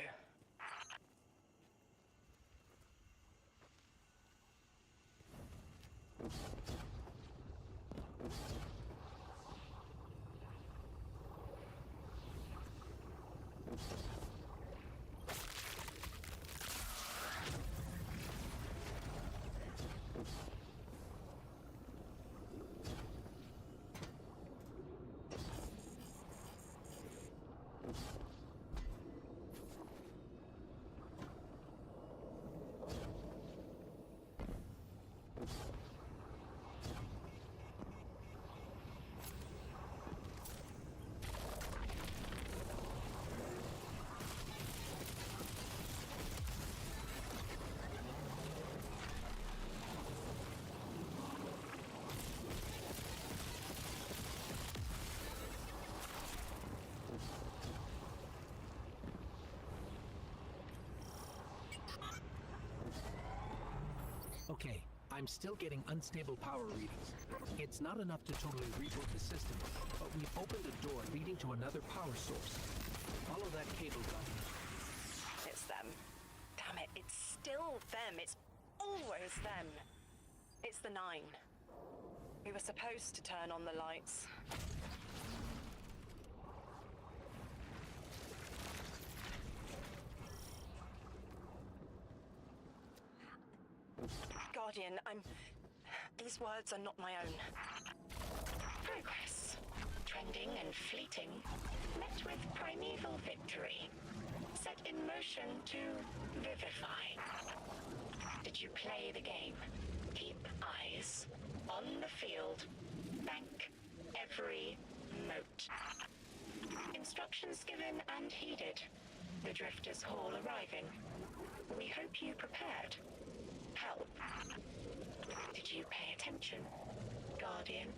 Speaker 4: Okay, I'm still getting unstable power readings. It's not enough to totally reboot the system, but we've opened a door leading to another power source. Follow that cable, Guardian.
Speaker 5: It's them. Damn it, it's still them. It's always them. It's the Nine. We were supposed to turn on the lights. Guardian, these words are not my own.
Speaker 11: Progress. Trending and fleeting. Met with primeval victory. Set in motion to vivify. Did you play the game? Keep eyes on the field. Bank every mote. Instructions given and heeded. The Drifters' Hall arriving. We hope you prepared. Help. Did you pay attention, Guardian?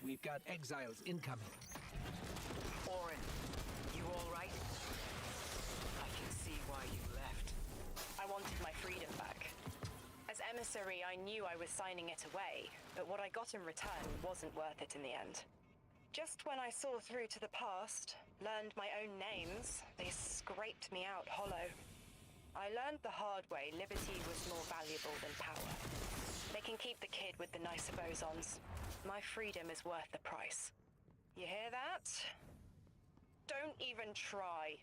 Speaker 4: We've got exiles incoming.
Speaker 3: Orin, you all right? I can
Speaker 5: knew I was signing it away, but what I got in return wasn't worth it in the end. Just when I saw through to the past, learned my own names, they scraped me out hollow. I learned the hard way liberty was more valuable than power. They can keep the kid with the nicer bosons. My freedom is worth the price. You hear that? Don't even try.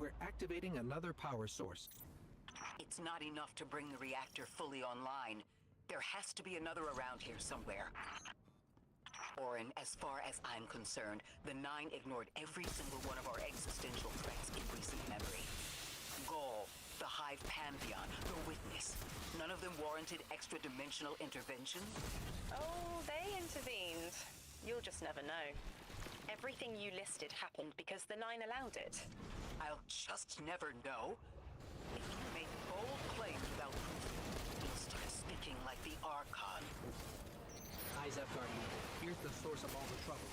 Speaker 4: We're activating another power source.
Speaker 3: It's not enough to bring the reactor fully online. There has to be another around here somewhere. Orin, as far as I'm concerned, the Nine ignored every single one of our existential threats in recent memory. Gaul, the Hive Pantheon, the Witness. None of them warranted extra-dimensional intervention?
Speaker 5: Oh, they intervened. You'll just never know. Everything you listed happened because the Nine allowed it.
Speaker 3: I'll just never know. If you make bold claims without proof, you'll start speaking like the Archon.
Speaker 4: Eyes up, Guardian. Here's the source of all the trouble.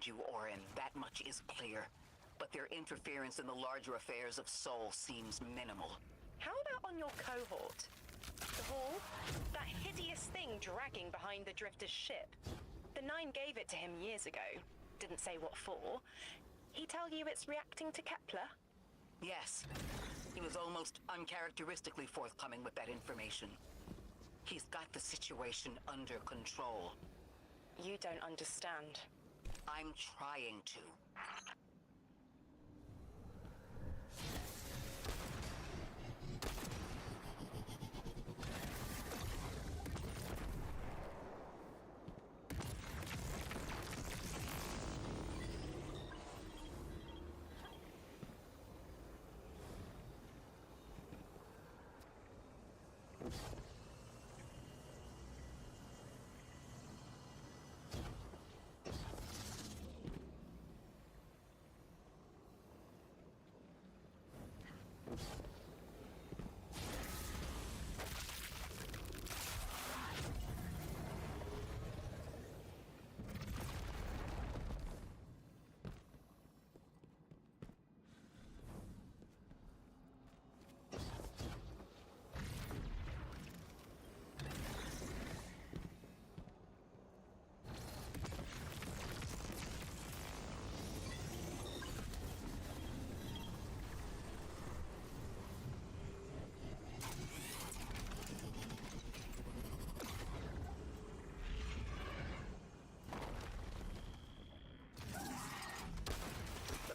Speaker 3: found you, Orin. That much is clear. But their interference in the larger affairs of Sol seems minimal.
Speaker 5: How about on your cohort? The Hall? That hideous thing dragging behind the Drifter's ship. The Nine gave it to him years ago. Didn't say what for. He tell you it's reacting to Kepler?
Speaker 3: Yes. He was almost uncharacteristically forthcoming with that information. He's got the situation under control.
Speaker 5: You don't understand.
Speaker 3: I'm trying to.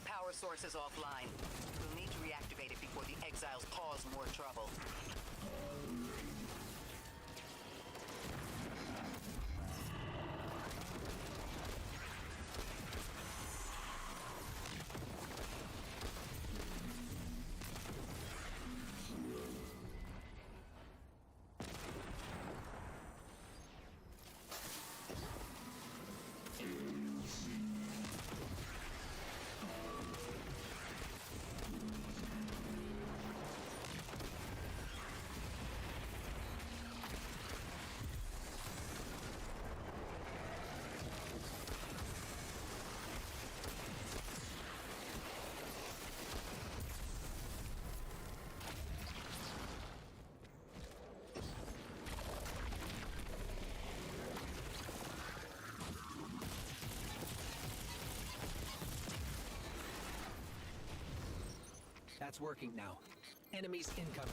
Speaker 3: Power source is offline. We'll need to reactivate it before the exiles cause more trouble.
Speaker 4: That's working now. Enemies incoming.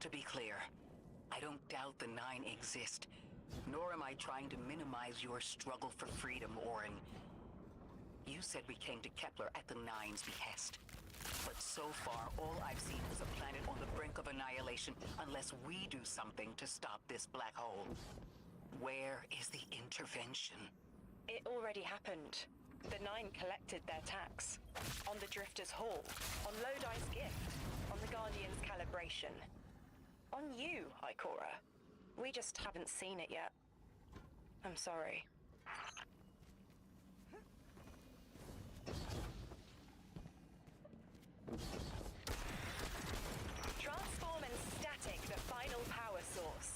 Speaker 3: To be clear, I don't doubt the Nine exist, nor am I trying to minimize your struggle for freedom, Orin. You said we came to Kepler at the Nine's behest. But so far, all I've seen is a planet on the brink of annihilation unless we do something to stop this black hole. Where is the intervention?
Speaker 5: It already happened. The Nine collected their tax. On the Drifter's Hall, on Lodi's gift, on the Guardian's calibration. On you, Ikora. We just haven't seen it yet. I'm sorry. Transform and static the final power source.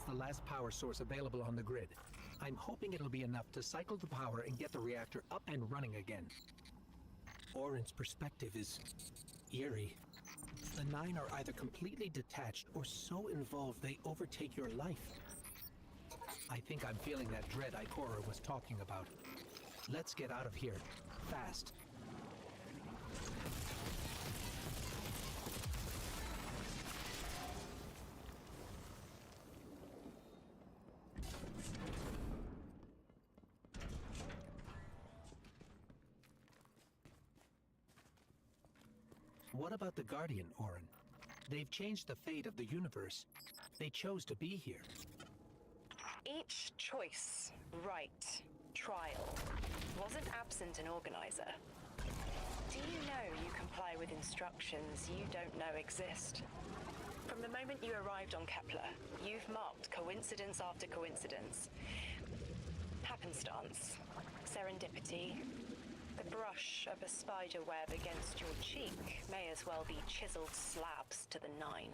Speaker 4: The last power source available on the grid. I'm hoping it'll be enough to cycle the power and get the reactor up and running again. Oren's perspective is eerie. The Nine are either completely detached or so involved they overtake your life. I think I'm feeling that dread Ikora was talking about. Let's get out of here. Fast. What about the Guardian, Oren? They've changed the fate of the universe. They chose to be here.
Speaker 5: Each choice, right, trial, wasn't absent an organizer. Do you know you comply with instructions you don't know exist? From the moment you arrived on Kepler, you've marked coincidence after coincidence. Happenstance, serendipity. The brush of a spider web against your cheek may as well be chiseled slabs to the Nine.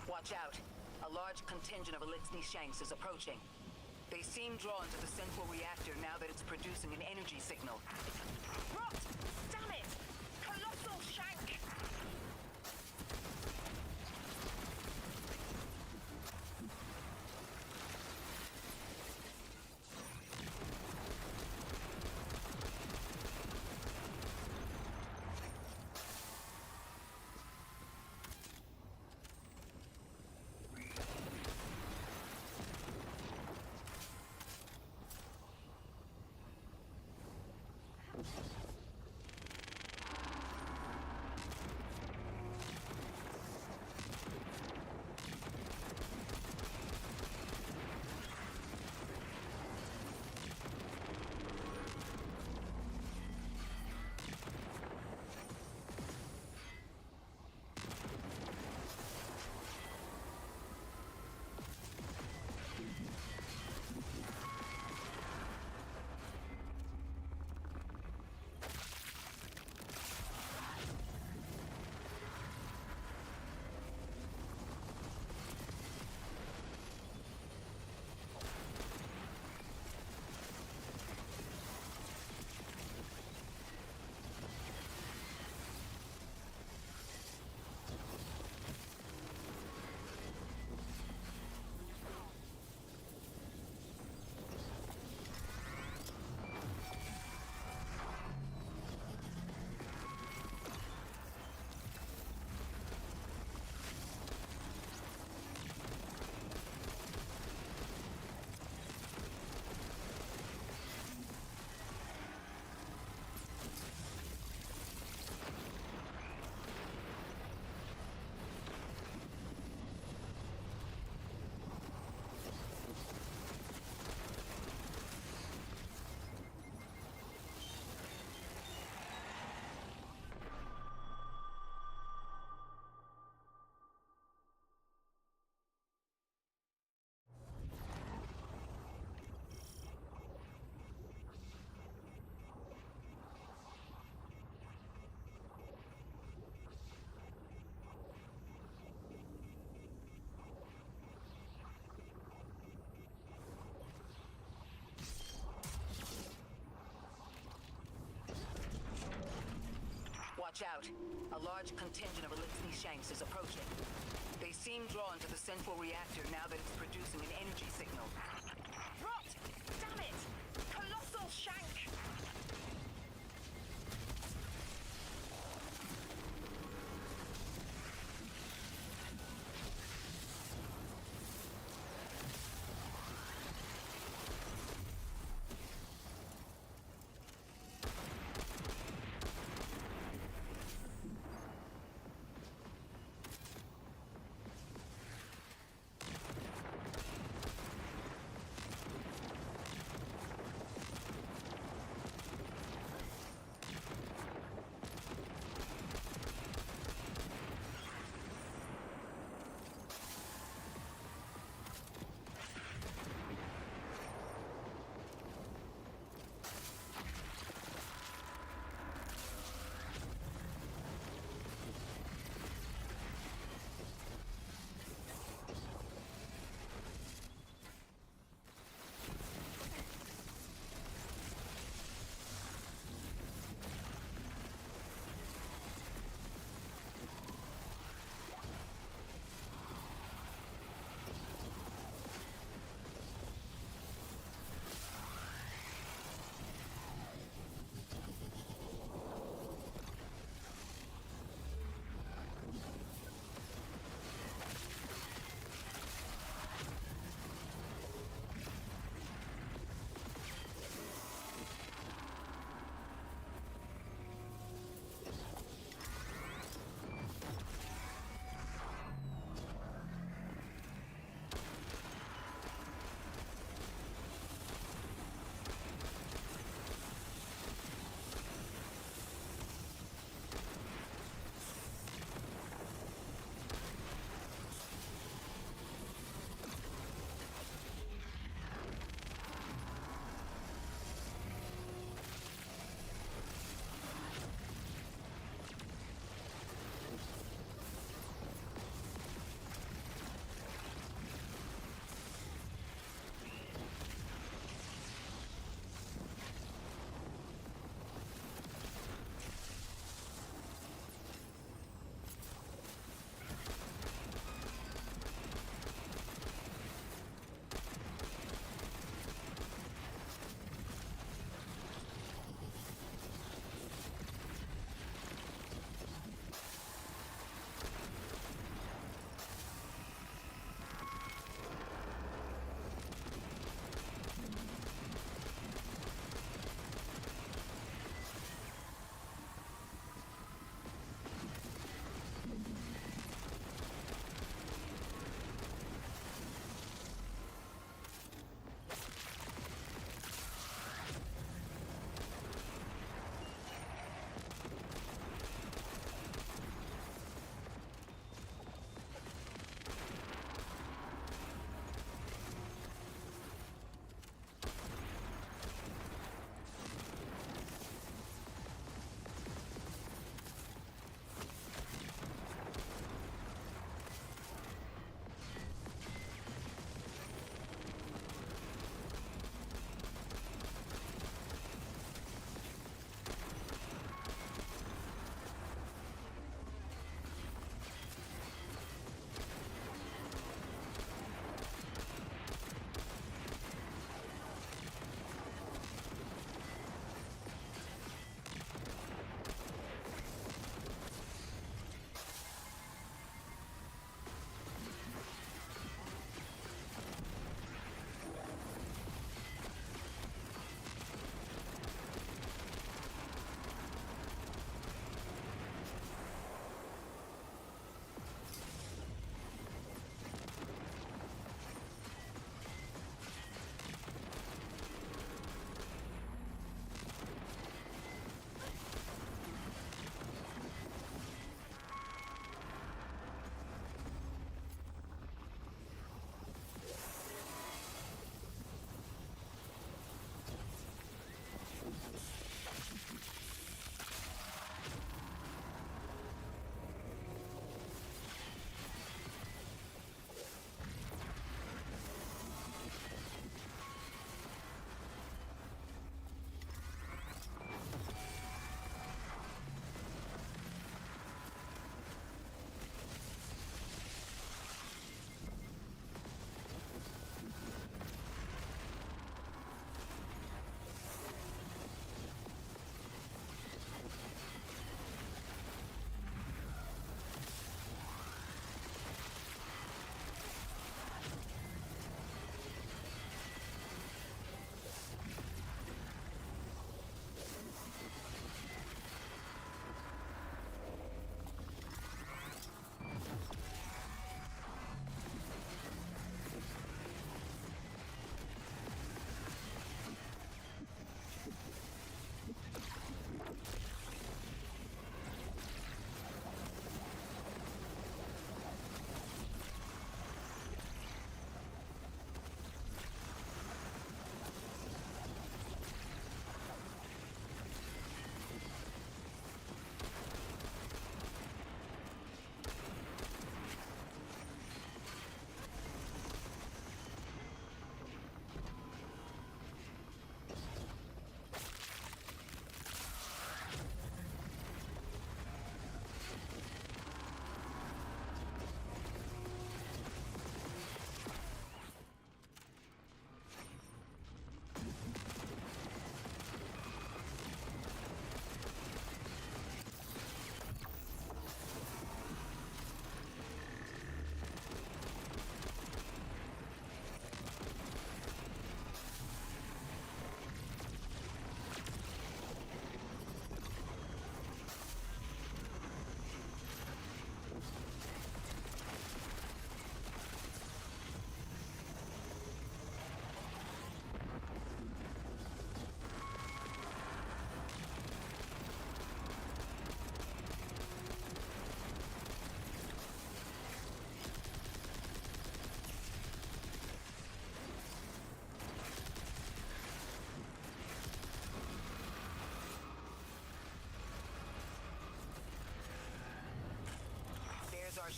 Speaker 3: Watch out. A large contingent of Elixni Shanks is approaching. They seem drawn to the central reactor now that it's producing an energy signal.
Speaker 5: Rot! Damn it! Colossal Shank!
Speaker 3: Watch out. A large contingent of Elixni Shanks is approaching. They seem drawn to the central reactor now that it's producing an energy signal.
Speaker 5: Rot! Damn it! Colossal Shank!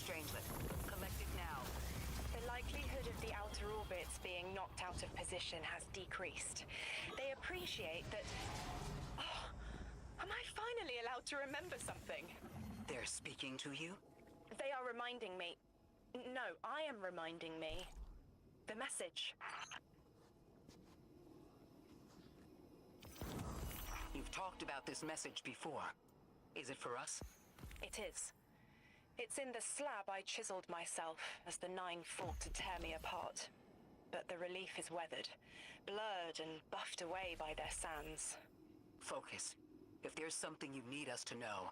Speaker 3: Strangelet. Collect it now.
Speaker 5: The likelihood of the outer orbits being knocked out of position has decreased. They appreciate that... Oh, am I finally allowed to remember something?
Speaker 3: They're speaking to you?
Speaker 5: They are reminding me... No, I am reminding me. The message.
Speaker 3: You've talked about this message before. Is it for us?
Speaker 5: It is. It's in the slab I chiseled myself as the Nine fought to tear me apart. But the relief is weathered, blurred and buffed away by their sands.
Speaker 3: Focus. If there's something you need us to know,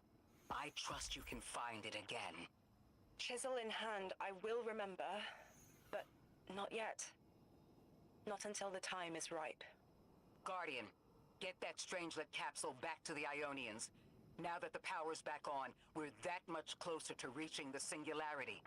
Speaker 3: I trust you can find it again.
Speaker 5: Chisel in hand, I will remember, but not yet. Not until the time is ripe.
Speaker 3: Guardian, get that Strangelet capsule back to the Ionians. Now that the power's back on, we're that much closer to reaching the Singularity.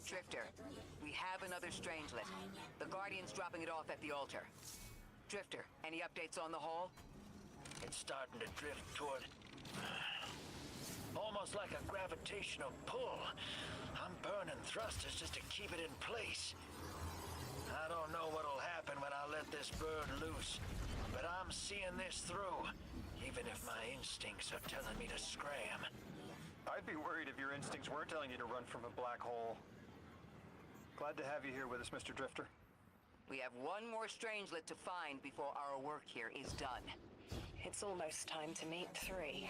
Speaker 3: Drifter, we have another Strangelet. The Guardian's dropping it off at the altar. Drifter, any updates on the haul?
Speaker 12: It's starting to drift toward... almost like a gravitational pull. I'm burning thrusters just to keep it in place. I don't know what'll happen when I let this bird loose, but I'm seeing this through, even if my instincts are telling me to scram.
Speaker 2: I'd be worried if your instincts weren't telling you to run from a black hole. Glad to have you here with us, Mr. Drifter.
Speaker 3: We have one more Strangelet to find before our work here is done.
Speaker 5: It's almost time to meet 3.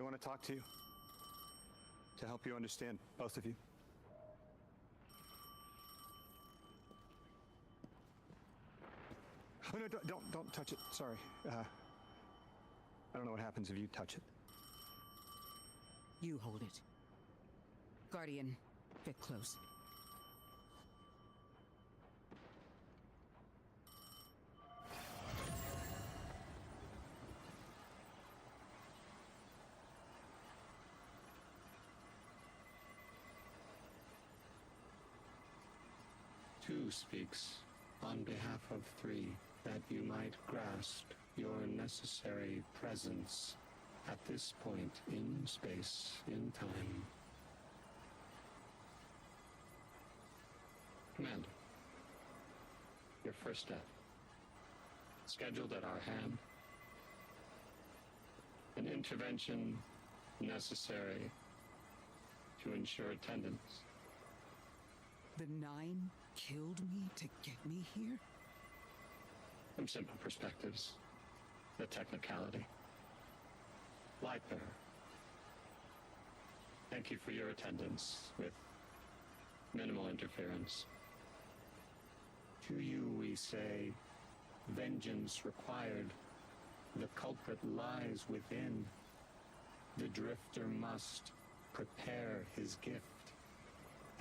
Speaker 9: They want to talk to you. To help you understand, both of you. Oh, no, don't touch it. Sorry. I don't know what happens if you touch it.
Speaker 8: You hold it. Guardian, get close.
Speaker 13: Two speaks on behalf of 3 that you might grasp your necessary presence at this point in space, in time. Commander, your first step, scheduled at our hand, an intervention necessary to ensure attendance.
Speaker 8: The 9 killed me to get me here?
Speaker 13: From simple perspectives, the technicality. Lightbearer, thank you for your attendance with minimal interference. To you we say, vengeance required. The culprit lies within. The Drifter must prepare his gift.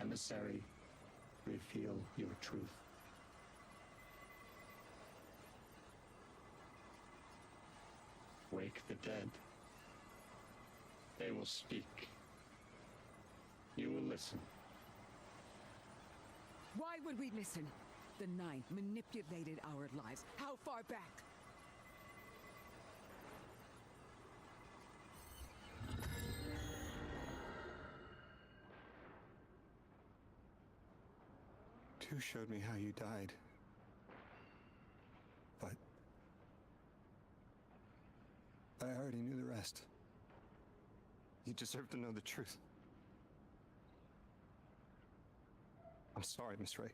Speaker 13: Emissary, reveal your truth. Wake the dead. They will speak. You will listen.
Speaker 8: Why would we listen? The Ninth manipulated our lives. How far back?
Speaker 9: Tu showed me how you died. But I already knew the rest. You deserve to know the truth. I'm sorry, Miss Ray.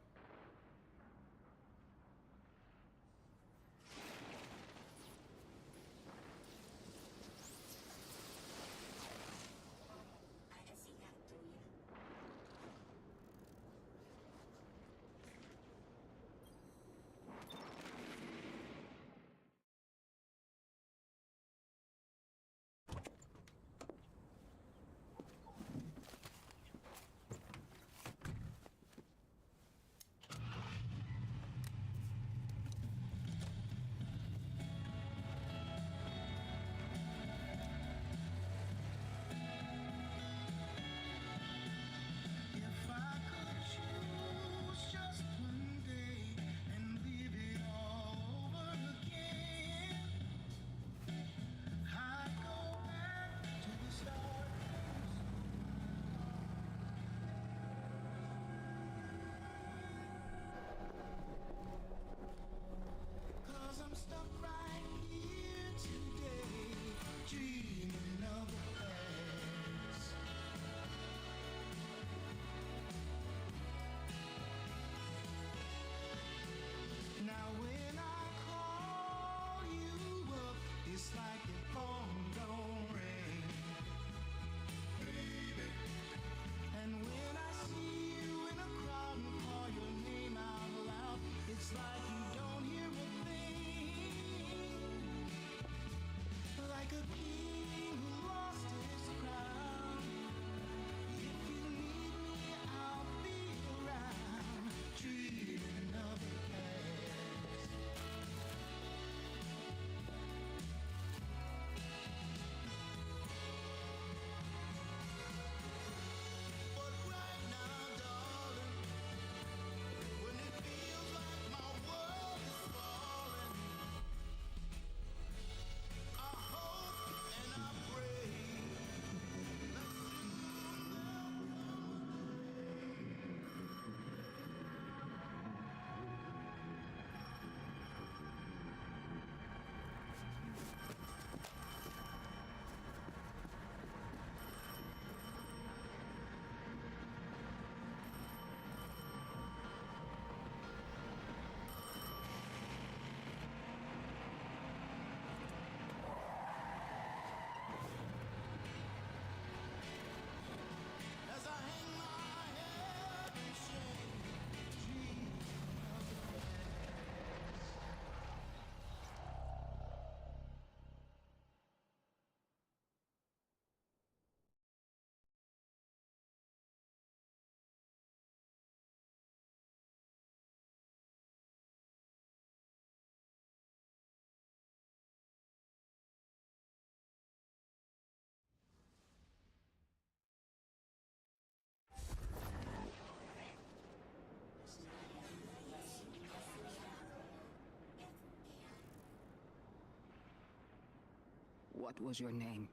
Speaker 8: What was your name?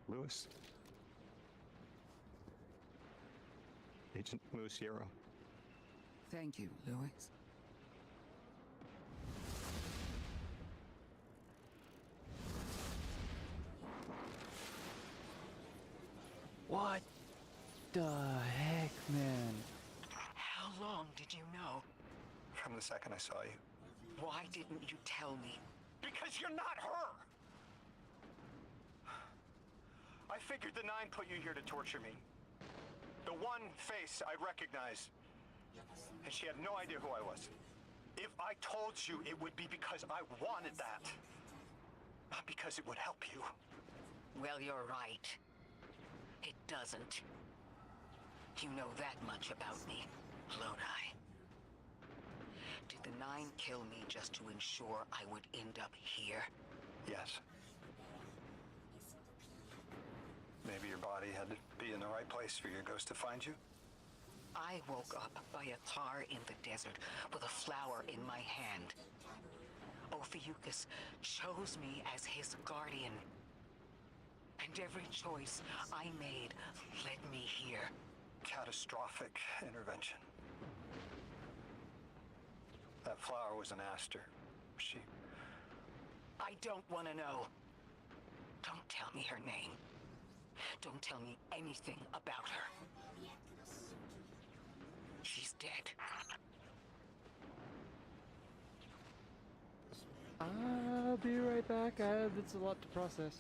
Speaker 9: Lewis. Agent Lewis Yarrow.
Speaker 8: Thank you, Lewis.
Speaker 1: What the heck, man?
Speaker 3: How long did you know?
Speaker 2: From the second I saw you.
Speaker 3: Why didn't you tell me?
Speaker 2: Because you're not her! I figured the Nine put you here to torture me. The one face I'd recognize. And she had no idea who I was. If I told you, it would be because I wanted that. Not because it would help you.
Speaker 3: Well, you're right. It doesn't. You know that much about me, Lodi. Did the Nine kill me just to ensure I would end up here?
Speaker 2: Yes. Maybe your body had to be in the right place for your ghost to find you?
Speaker 3: I woke up by a tar in the desert with a flower in my hand. Ophiuchus chose me as his guardian. And every choice I made led me here.
Speaker 2: Catastrophic intervention. That flower was an aster. She...
Speaker 3: I don't want to know. Don't tell me her name. Don't tell me anything about her. She's dead.
Speaker 1: I'll be right back. It's a lot to process.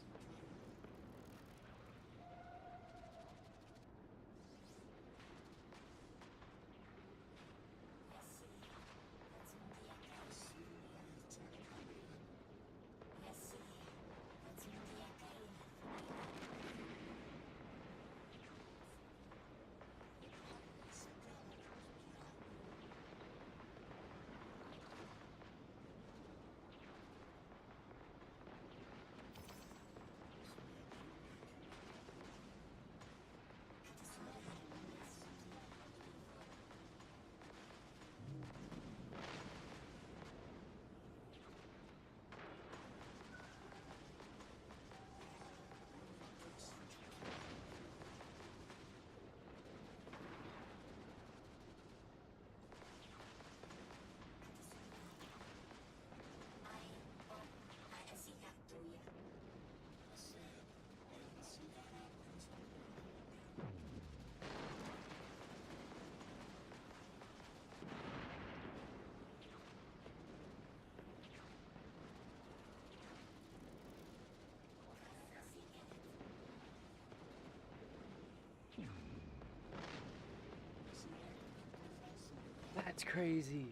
Speaker 1: That's crazy.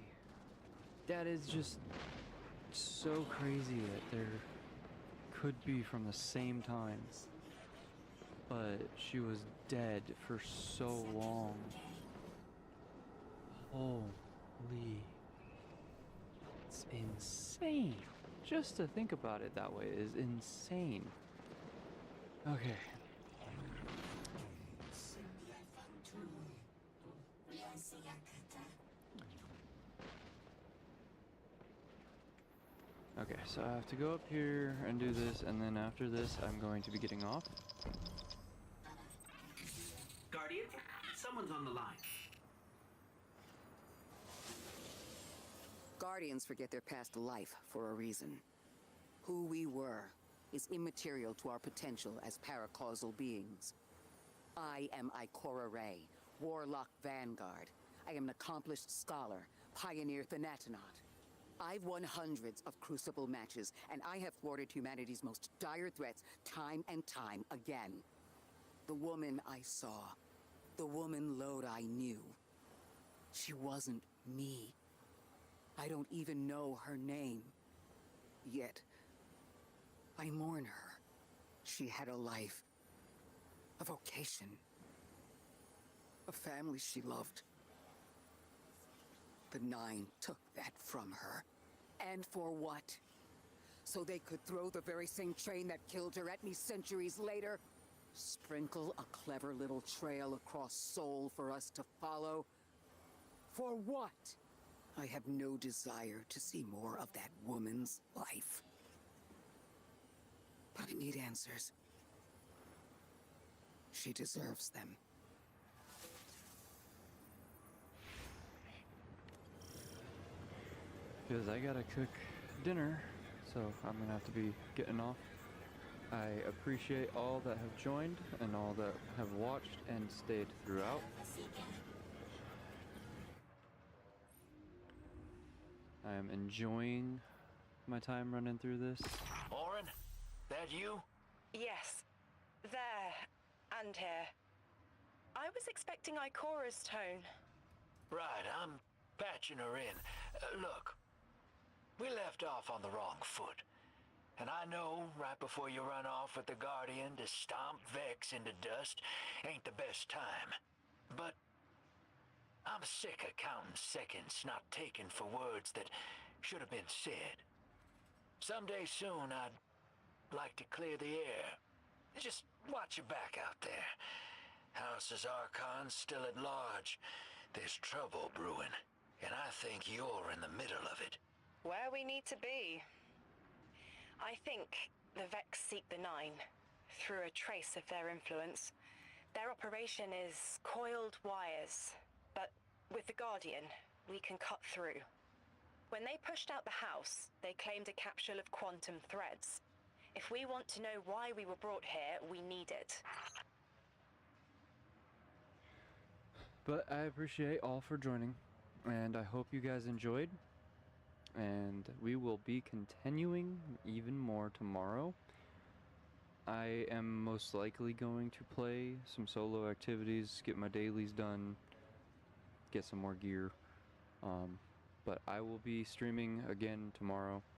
Speaker 1: That is just so crazy that there could be from the same time. But she was dead for so long. Holy. It's insane. Just to think about it that way is insane. Okay. Okay, so I have to go up here and do this, and then after this, I'm going to be getting off.
Speaker 4: Guardian, someone's on the line.
Speaker 8: Guardians forget their past life for a reason. Who we were is immaterial to our potential as paracausal beings. I am Ikora Rey, Warlock Vanguard. I am an accomplished scholar, pioneer Thanatonaut. I've won hundreds of Crucible matches, and I have thwarted humanity's most dire threats time and time again. The woman I saw, the woman Lodi knew, she wasn't me. I don't even know her name. Yet, I mourn her. She had a life, a vocation, a family she loved. The Nine took that from her. And for what? So they could throw the very same train that killed her at me centuries later? Sprinkle a clever little trail across Sol for us to follow? For what? I have no desire to see more of that woman's life. But I need answers. She deserves them.
Speaker 1: Because I gotta cook dinner, so I'm gonna have to be getting off. I appreciate all that have joined and all that have watched and stayed throughout. I am enjoying my time running through this.
Speaker 12: Orin, that you?
Speaker 5: Yes. There. And here. I was expecting Ikora's tone.
Speaker 12: Right, I'm patching her in. Look, we left off on the wrong foot. And I know right before you run off with the Guardian to stomp Vex into dust ain't the best time. But I'm sick of counting seconds not taken for words that should have been said. Someday soon, I'd like to clear the air. Just watch your back out there. House's Archon's still at large. There's trouble brewing, and I think you're in the middle of it.
Speaker 5: Where we need to be. I think the Vex seek the Nine through a trace of their influence. Their operation is coiled wires, but with the Guardian, we can cut through. When they pushed out the house, they claimed a capsule of quantum threads. If we want to know why we were brought here, we need it.
Speaker 1: But I appreciate all for joining, and I hope you guys enjoyed. And we will be continuing even more tomorrow. I am most likely going to play some solo activities, get my dailies done, get some more gear. But I will be streaming again tomorrow.